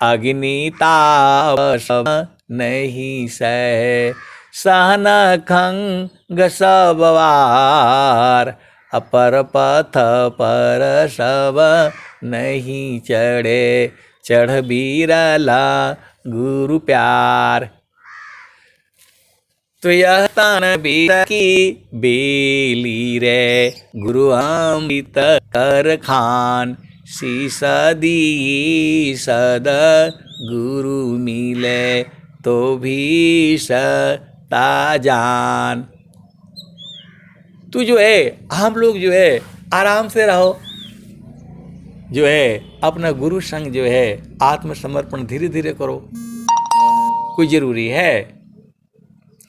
अग्नि ताप नहीं सह सहन खंग सबवार, अपर पथ पर सब नहीं चढ़े, चढ़ बीरला गुरु प्यार। तो यह तन बीर की बेली रे, गुरु अमृत कर खान, शीस दी सद गुरु मिले तो भी सता जान। तू जो है, हम लोग जो है आराम से रहो, जो है अपना गुरु संग जो है आत्मसमर्पण धीरे धीरे करो। कोई जरूरी है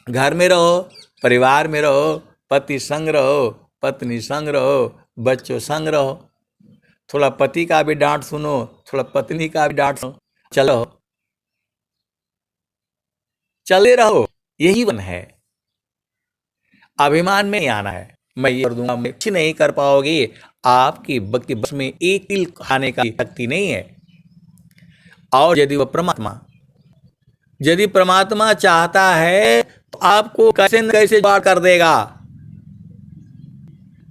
घर में रहो, परिवार में रहो, पति संग रहो, पत्नी संग रहो, बच्चों संग रहो, थोड़ा पति का भी डांट सुनो, थोड़ा पत्नी का भी डांट सुनो, चलो चले रहो, यही वन है। अभिमान में नहीं आना है, मैं ये कर दूंगा, मैं कुछ नहीं कर पाओगे। आपकी भक्ति बस में एक तिल खाने का शक्ति नहीं है। और यदि वह परमात्मा चाहता है तो आपको कैसे न कैसे जुगाड़ कर देगा।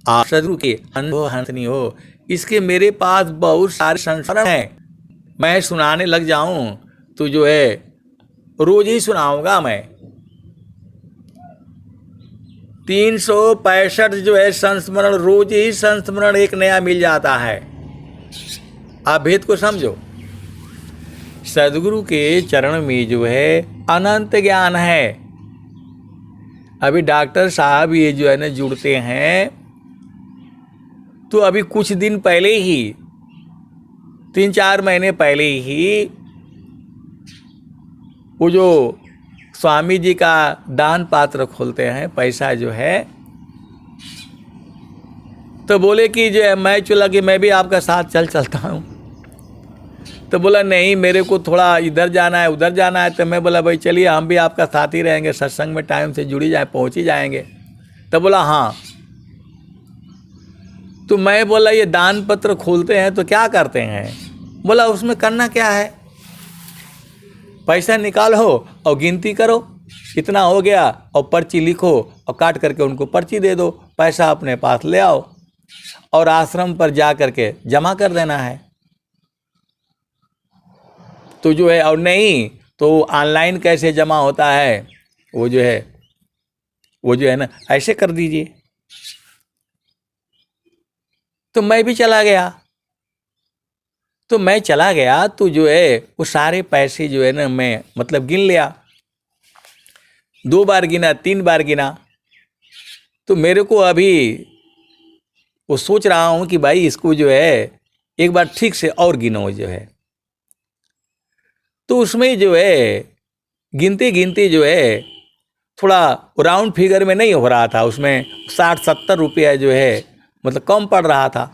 आप सदगुरु के अनुभव हंसनी हो, इसके मेरे पास बहुत सारे संस्मरण हैं। मैं सुनाने लग जाऊं तो जो है रोज ही सुनाऊंगा मैं। 365 जो है संस्मरण, रोज ही संस्मरण एक नया मिल जाता है। आप भेद को समझो। सदगुरु के चरण में जो है अनंत ज्ञान है। अभी डॉक्टर साहब ये जो है ना जुड़ते हैं, तो अभी कुछ दिन पहले ही, 3-4 महीने पहले ही वो जो स्वामी जी का दान पात्र खोलते हैं, पैसा जो है, तो बोले कि जो है मैं चला कि मैं भी आपका साथ चलता हूँ। तो बोला नहीं मेरे को थोड़ा इधर जाना है उधर जाना है। तो मैं बोला भाई चलिए हम भी आपका साथ ही रहेंगे, सत्संग में टाइम से जुड़ी जाए, पहुँच ही जाएंगे। तो बोला हाँ। तो मैं बोला ये दान पत्र खोलते हैं तो क्या करते हैं? बोला उसमें करना क्या है, पैसा निकालो और गिनती करो, कितना हो गया और पर्ची लिखो और काट करके उनको पर्ची दे दो, पैसा अपने पास ले आओ और आश्रम पर जा करके जमा कर देना है। तो जो है, और नहीं तो ऑनलाइन कैसे जमा होता है, वो जो है ना ऐसे कर दीजिए। तो मैं भी चला गया। तो जो है वो सारे पैसे जो है ना मैं मतलब गिन लिया, 2 बार गिना, 3 बार गिना। तो मेरे को अभी वो सोच रहा हूँ कि भाई इसको जो है एक बार ठीक से और गिनो जो है। तो उसमें जो है गिनते जो है थोड़ा राउंड फिगर में नहीं हो रहा था, उसमें 60-70 रुपया जो है मतलब कम पड़ रहा था।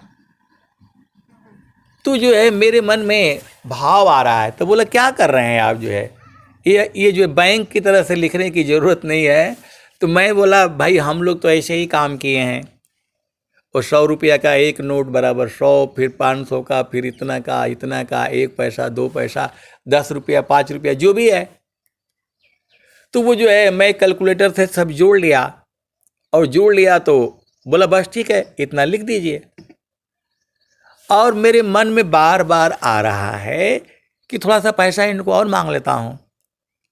तो जो है मेरे मन में भाव आ रहा है। तो बोला क्या कर रहे हैं आप, जो है ये जो बैंक की तरह से लिखने की ज़रूरत नहीं है। तो मैं बोला भाई हम लोग तो ऐसे ही काम किए हैं, और 100 रुपया का एक नोट बराबर 100, फिर 500 का, फिर इतना का, 1 पैसा, 2 पैसा, 10 रुपया, 5 रुपया, जो भी है। तो वो जो है मैं कैलकुलेटर से सब जोड़ लिया, और जोड़ लिया तो बोला बस ठीक है इतना लिख दीजिए। और मेरे मन में बार बार आ रहा है कि थोड़ा सा पैसा इनको और मांग लेता हूँ।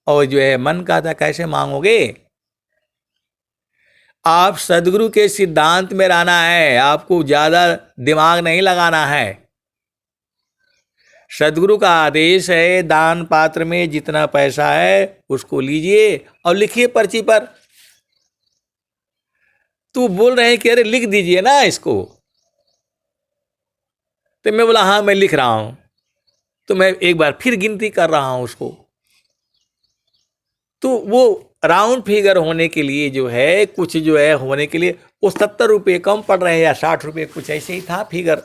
और जो है मन का था कैसे मांगोगे, आप सदगुरु के सिद्धांत में रहना है, आपको ज़्यादा दिमाग नहीं लगाना है। सदगुरु का आदेश है दान पात्र में जितना पैसा है उसको लीजिए और लिखिए पर्ची पर। तो बोल रहे हैं कि अरे लिख दीजिए ना इसको। तो मैं बोला हाँ मैं लिख रहा हूं। तो मैं एक बार फिर गिनती कर रहा हूं उसको। तो वो राउंड फिगर होने के लिए जो है, कुछ जो है होने के लिए वो 70 रुपये कम पड़ रहे हैं या 60 रुपये, कुछ ऐसे ही था फिगर।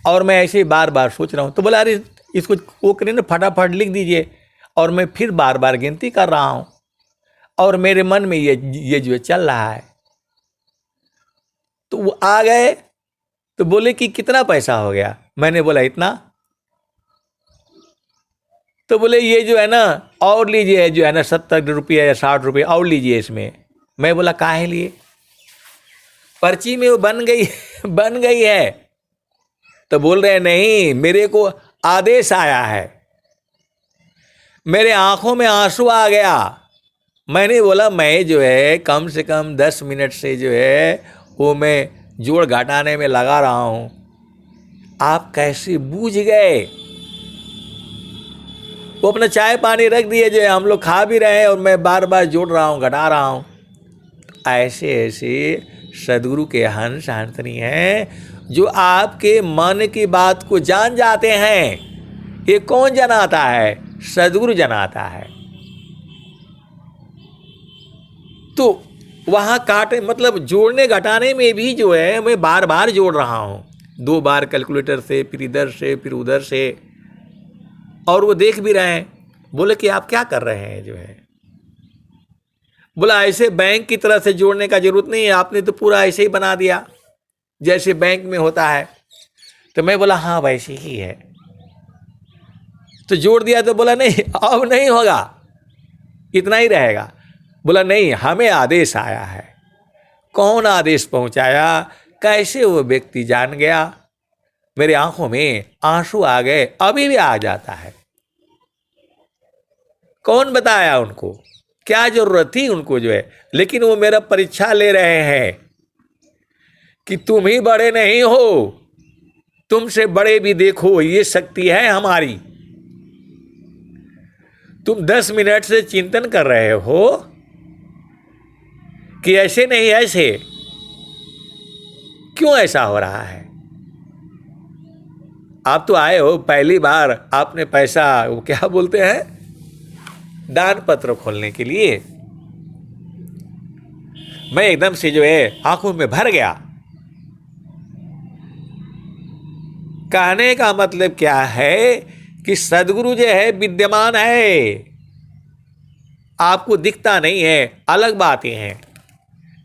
और मैं ऐसे ही बार बार सोच रहा हूँ। तो बोला अरे इसको वो करिए ना, फटाफट लिख दीजिए। और मैं फिर बार बार गिनती कर रहा हूँ और मेरे मन में ये जो चल रहा है। तो वो आ गए तो बोले कि कितना पैसा हो गया। मैंने बोला इतना। तो बोले ये जो है ना और लीजिए, जो है ना 70 रुपये या 60 रुपये और लीजिए इसमें। मैं बोला काहे लिए, पर्ची में वो बन गई है। तो बोल रहे नहीं, मेरे को आदेश आया है। मेरे आंखों में आंसू आ गया। मैंने बोला मैं जो है कम से कम 10 मिनट से जो है वो मैं जोड़ घटाने में लगा रहा हूं, आप कैसे बूझ गए। वो अपना चाय पानी रख दिए, जो है हम लोग खा भी रहे हैं और मैं बार बार जोड़ रहा हूँ, घटा रहा हूँ। ऐसे ऐसे सदगुरु के हंस हंसनी हैं जो आपके मन की बात को जान जाते हैं। ये कौन जनाता है, सदगुरु जनाता है। तो वहाँ काटे मतलब जोड़ने घटाने में भी जो है मैं बार बार जोड़ रहा हूँ, 2 बार कैलकुलेटर से, फिर इधर से फिर उधर से। और वो देख भी रहे हैं। बोले कि आप क्या कर रहे हैं जो है। बोला ऐसे बैंक की तरह से जोड़ने का जरूरत नहीं है, आपने तो पूरा ऐसे ही बना दिया जैसे बैंक में होता है। तो मैं बोला हाँ वैसे ही है। तो जोड़ दिया। तो बोला नहीं अब नहीं होगा, इतना ही रहेगा। बोला नहीं, हमें आदेश आया है। कौन आदेश पहुंचाया, कैसे वो व्यक्ति जान गया। मेरे आंखों में आंसू आ गए, अभी भी आ जाता है। कौन बताया उनको, क्या जरूरत थी उनको जो है। लेकिन वो मेरा परीक्षा ले रहे हैं कि तुम ही बड़े नहीं हो, तुमसे बड़े भी देखो, ये शक्ति है हमारी। तुम 10 मिनट से चिंतन कर रहे हो कि ऐसे नहीं ऐसे, क्यों ऐसा हो रहा है। आप तो आए हो पहली बार, आपने पैसा वो क्या बोलते हैं दान पत्र खोलने के लिए। मैं एकदम से जो है आंखों में भर गया। कहने का मतलब क्या है कि सदगुरु जो है विद्यमान है, आपको दिखता नहीं है, अलग बातें हैं।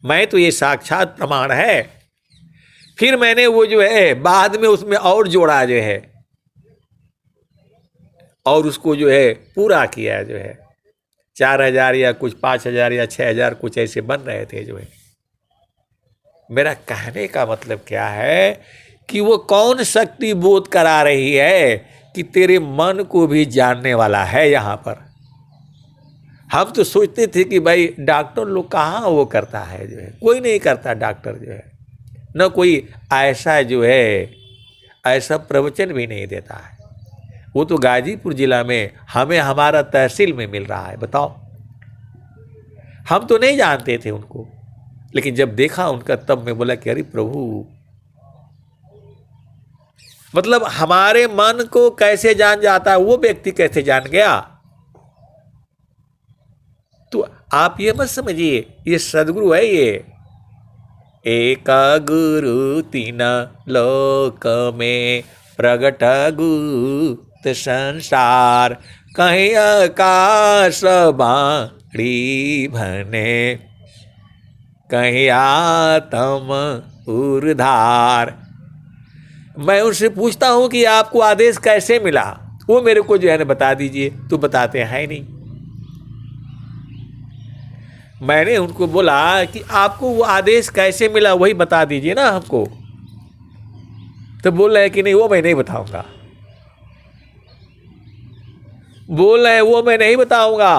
मैं तो ये साक्षात प्रमाण है। फिर मैंने वो जो है बाद में उसमें और जोड़ा जो है, और उसको जो है पूरा किया जो है। 4000 या कुछ 5000 या 6000 कुछ ऐसे बन रहे थे जो है। मेरा कहने का मतलब क्या है कि वो कौन शक्ति बोध करा रही है कि तेरे मन को भी जानने वाला है यहाँ पर। हम तो सोचते थे कि भाई डॉक्टर लोग कहाँ वो करता है जो है, कोई नहीं करता डॉक्टर जो है, न कोई ऐसा जो है ऐसा प्रवचन भी नहीं देता है। वो तो गाजीपुर जिला में हमें हमारा तहसील में मिल रहा है। बताओ, हम तो नहीं जानते थे उनको, लेकिन जब देखा उनका तब मैं बोला कि अरे प्रभु, मतलब हमारे मन को कैसे जान जाता है, वो व्यक्ति कैसे जान गया। तो आप ये मत समझिए ये सदगुरु है। ये एक गुरु 3 लोक में प्रगट गुप्त संसार, कहीं आकाश बाणी भने, कहीं आत्म उर्धार। मैं उनसे पूछता हूं कि आपको आदेश कैसे मिला, वो मेरे को जो है ना बता दीजिए, तो बताते हैं नहीं। मैंने उनको बोला कि आपको वो आदेश कैसे मिला वही बता दीजिए ना हमको। तो बोल रहे हैं कि नहीं वो मैं नहीं बताऊंगा, बोल रहे हैं वो मैं नहीं बताऊंगा।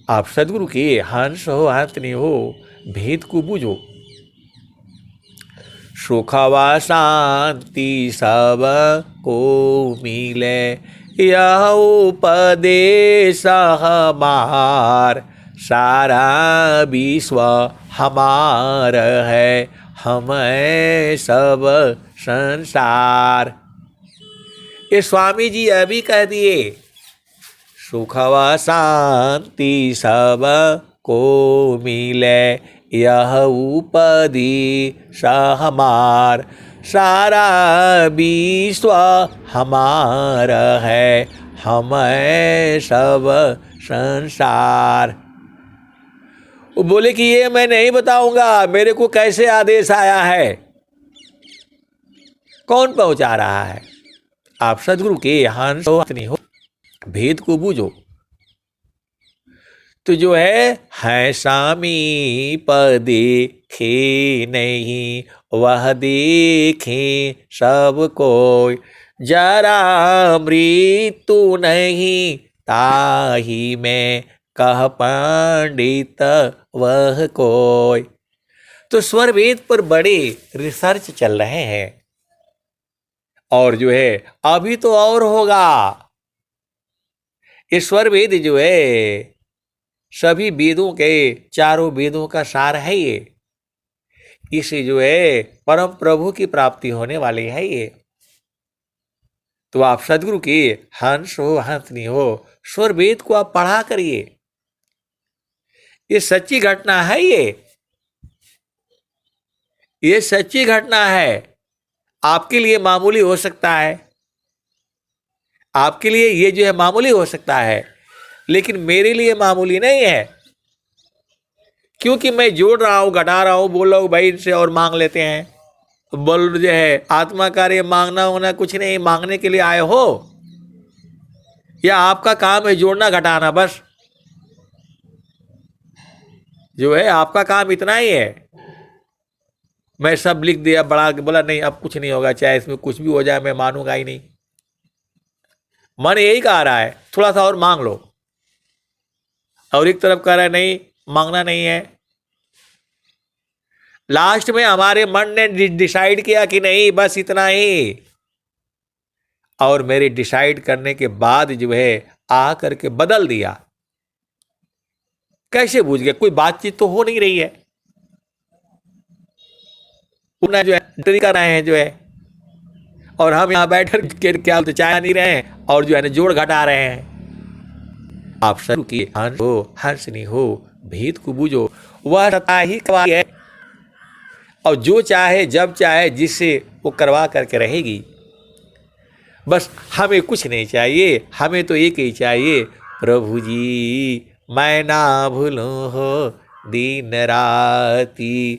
आप सदगुरु के हंस हो हंसनी हो, भेद को बूझो। सुखवा शांति सब को मिले, यह उपदेश हमार, सारा विश्व हमारा है, हम हैं सब संसार। ये स्वामी जी अभी कह दिए, सुख व शांति सब को मिले, यह उपदेश हमार। सारा विश्व हमारा है, हम हैं सब संसार। वो बोले कि ये मैं नहीं बताऊंगा, मेरे को कैसे आदेश आया है, कौन पहुंचा रहा है। आप सदगुरु के हंस हो, भेद को बूझो। तो जो है समीप देखे नहीं, वह देखे सब कोई। जरा मृत्यु नहीं, ताही में कह पंडित वह कोई। तो स्वर वेद पर बड़े रिसर्च चल रहे हैं, और जो है अभी तो और होगा। ये स्वर वेद जो है सभी वेदों के, चारों वेदों का सार है ये। इसे जो है परम प्रभु की प्राप्ति होने वाली है ये। तो आप सदगुरु के हंस हो हंसनी हो, स्वर वेद को आप पढ़ा करिए। ये सच्ची घटना है, ये सच्ची घटना है। आपके लिए मामूली हो सकता है, आपके लिए ये जो है मामूली हो सकता है, लेकिन मेरे लिए मामूली नहीं है। क्योंकि मैं जोड़ रहा हूं, घटा रहा हूं, बोल रहा हूं भाई इनसे और मांग लेते हैं। बोल जो है आत्मा कार्य मांगना होना कुछ नहीं, मांगने के लिए आए हो, या आपका काम है जोड़ना घटाना, बस जो है आपका काम इतना ही है। मैं सब लिख दिया, बड़ा बोला नहीं अब कुछ नहीं होगा, चाहे इसमें कुछ भी हो जाए मैं मानूंगा ही नहीं। मन यही कह रहा है थोड़ा सा और मांग लो, और एक तरफ कह रहा है नहीं मांगना नहीं है। लास्ट में हमारे मन ने डिसाइड किया कि नहीं बस इतना ही, और मेरे डिसाइड करने के बाद जो है आ करके बदल दिया। कैसे बूझ गया? कोई बातचीत तो हो नहीं रही है, उन्हें जो है एंट्री कर रहे हैं जो है, और हम यहां बैठकर के क्या तो चाय नहीं रहे हैं, और जो है ना जोड़ घटा रहे हैं। आप सरू की हंस हो हंसनी हो, भेद को बूझो, वह सता ही कवाई है, और जो चाहे जब चाहे जिससे वो करवा करके रहेगी। बस हमें कुछ नहीं चाहिए, हमें तो एक ही चाहिए, प्रभु जी मैं ना भूलूं हो दिन राती।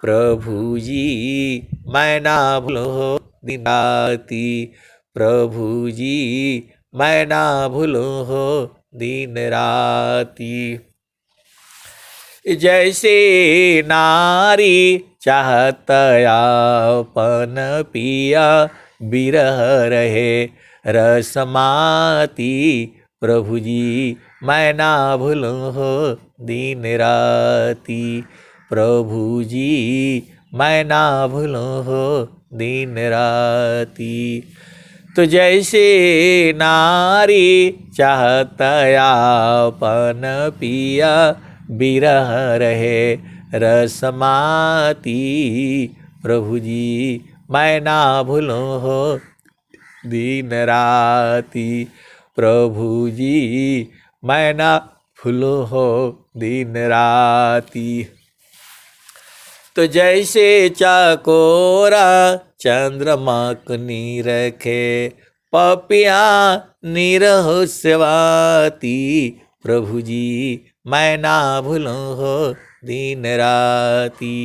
प्रभु जी मैं ना भूलूं हो दिन राती। प्रभु जी मैं ना भूलूं हो दिन राती। जैसे नारी चाहत आपन पिया, बिरह रहे रसमाती। प्रभु जी मैं ना भूलूं हो दिन राती। प्रभु जी मैं ना भूलूं हो दिन राती। तो जैसे नारी चाहत आपन पिया, बिरह रहे रसमाती। प्रभु जी मैं ना भूलूं हो दिन राती। प्रभु जी मैं ना भूलूं हो दिन राती। तो जैसे चकोरा चंद्रमा को निरखे, पपिया निरहो सेवाती। प्रभु जी मैं ना भूलूं हो दिन राती।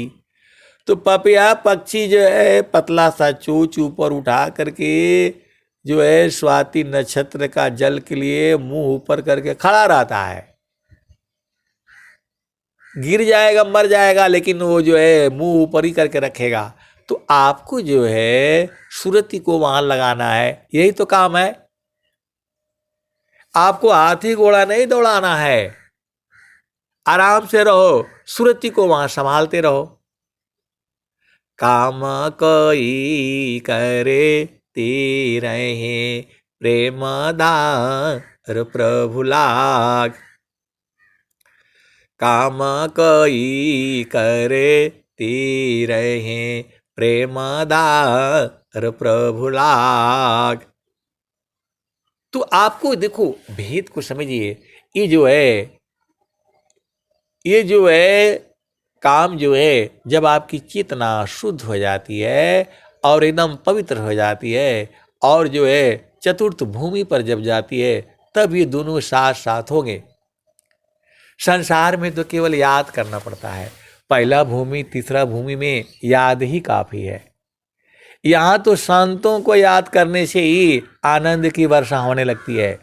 तो पपिया पक्षी जो है पतला सा चोंच ऊपर उठा करके जो है स्वाति नक्षत्र का जल के लिए मुंह ऊपर करके खड़ा रहता है। गिर जाएगा मर जाएगा, लेकिन वो जो है मुंह ऊपर ही करके रखेगा। तो आपको जो है सुरति को वहां लगाना है, यही तो काम है। आपको हाथी घोड़ा नहीं दौड़ाना है, आराम से रहो, सुरति को वहां संभालते रहो। काम कोई करे ते रहे, प्रेम दार प्रभु लाग। काम कोई करे ती रहे, प्रेमदार प्रभु लाग। तो आपको देखो भेद को समझिए। ये जो है काम जो है, जब आपकी चेतना शुद्ध हो जाती है और एकदम पवित्र हो जाती है, और जो है चतुर्थ भूमि पर जब जाती है, तब ये दोनों साथ साथ होंगे। संसार में तो केवल याद करना पड़ता है, पहला भूमि तीसरा भूमि में याद ही काफी है। यहाँ तो संतों को याद करने से ही आनंद की वर्षा होने लगती है।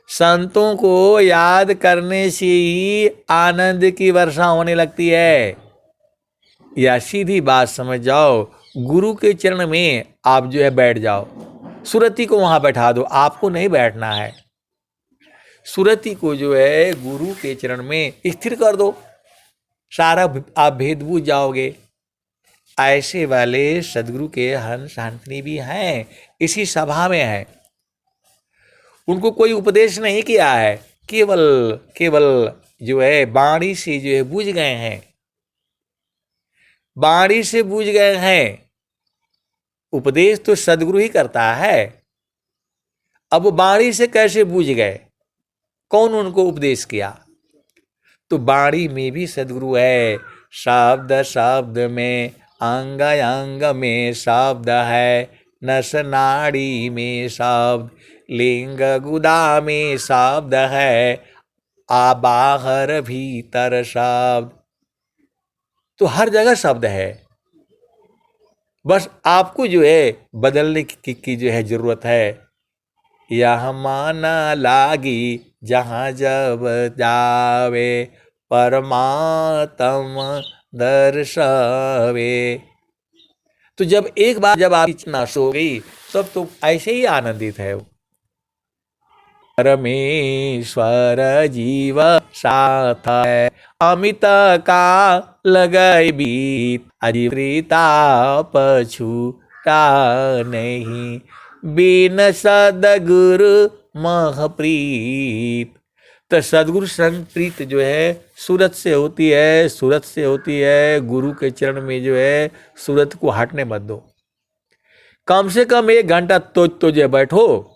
संतों को याद करने से ही आनंद की वर्षा होने लगती है। या सीधी बात समझ जाओ, गुरु के चरण में आप जो है बैठ जाओ, सुरति को वहां बैठा दो, आपको नहीं बैठना है। सुरति को जो है गुरु के चरण में स्थिर कर दो, सारा आप भेद बूझ जाओगे। ऐसे वाले सदगुरु के हंस हंसनी भी हैं, इसी सभा में हैं। उनको कोई उपदेश नहीं किया है, केवल जो है वाणी से जो है बूझ गए हैं, वाणी से बूझ गए हैं। उपदेश तो सदगुरु ही करता है। अब वाणी से कैसे बूझ गए, कौन उनको उपदेश किया? तो वाणी में भी सदगुरु है। शब्द शब्द में, अंग अंग में शब्द है, नस नाड़ी में शब्द, लिंग गुदा में शब्द है, आ बाहर भीतर शब्द। तो हर जगह शब्द है, बस आपको जो है बदलने की जो है जरूरत है। यह माना लागी जहाँ जब जावे, परमात्मा दर्शावे। तो जब एक बार जब आप नाश हो गई, तब तो ऐसे ही आनंदित है। परमेश्वर जीव साथ है, अमित का लगाई बीत, अजीवृता पछूता नहीं, बिन सदगुरु महप्रीत। तो सदगुरु संग प्रीत जो है सूरत से होती है, सूरत से होती है। गुरु के चरण में जो है सूरत को हटने मत दो। कम से कम 1 घंटा तो जो बैठो,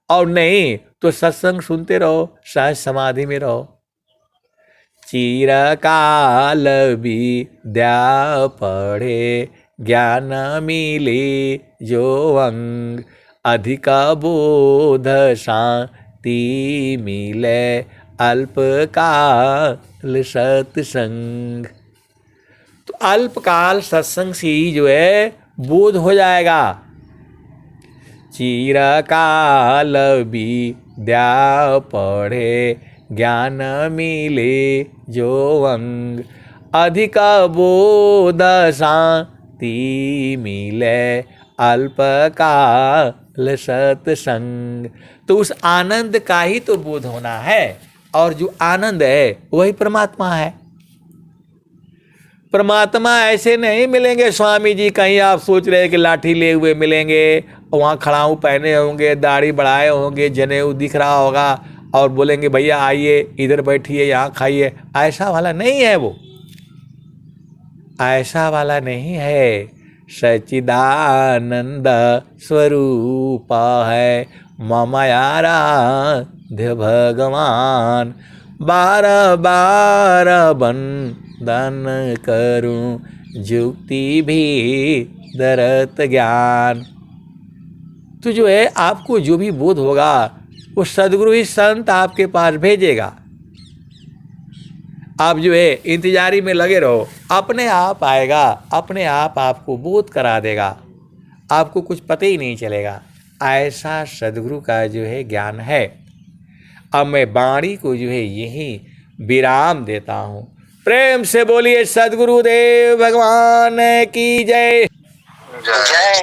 और नहीं तो सत्संग सुनते रहो, सहज समाधि में रहो। चिरकाल विद्या पढ़े, ज्ञान मिले जो अंग, अधिक बोध शांति मिले, अल्पकाल सत्संग। तो अल्पकाल सत्संग से ही जो है बोध हो जाएगा। चिरकाल विद्या पढ़े, ज्ञान मिले जो अंग, अधिक बोध शांति मिले, अल्पकाल सत्संग। तो उस आनंद का ही तो बोध होना है, और जो आनंद है वही परमात्मा है। परमात्मा ऐसे नहीं मिलेंगे स्वामी जी कहीं आप सोच रहे कि लाठी ले हुए मिलेंगे, वहाँ खड़ाऊ पहने होंगे, दाढ़ी बढ़ाए होंगे, जनेऊ दिख रहा होगा, और बोलेंगे भैया आइए इधर बैठिए यहाँ खाइए। ऐसा वाला नहीं है वो, ऐसा वाला नहीं है। सच्चिदानंद स्वरूप है ममयाराध्य भगवान, बार बार बंदन करूं, जुक्ति भी दरत ज्ञान। तो जो है आपको जो भी बोध होगा वो सदगुरु ही संत आपके पास भेजेगा। आप जो है इंतजारी में लगे रहो, अपने आप आएगा, अपने आप आपको बोध करा देगा, आपको कुछ पता ही नहीं चलेगा। ऐसा सदगुरु का जो है ज्ञान है। अब मैं वाणी को जो है यही विराम देता हूँ। प्रेम से बोलिए सदगुरुदेव भगवान की जय।
जय जय।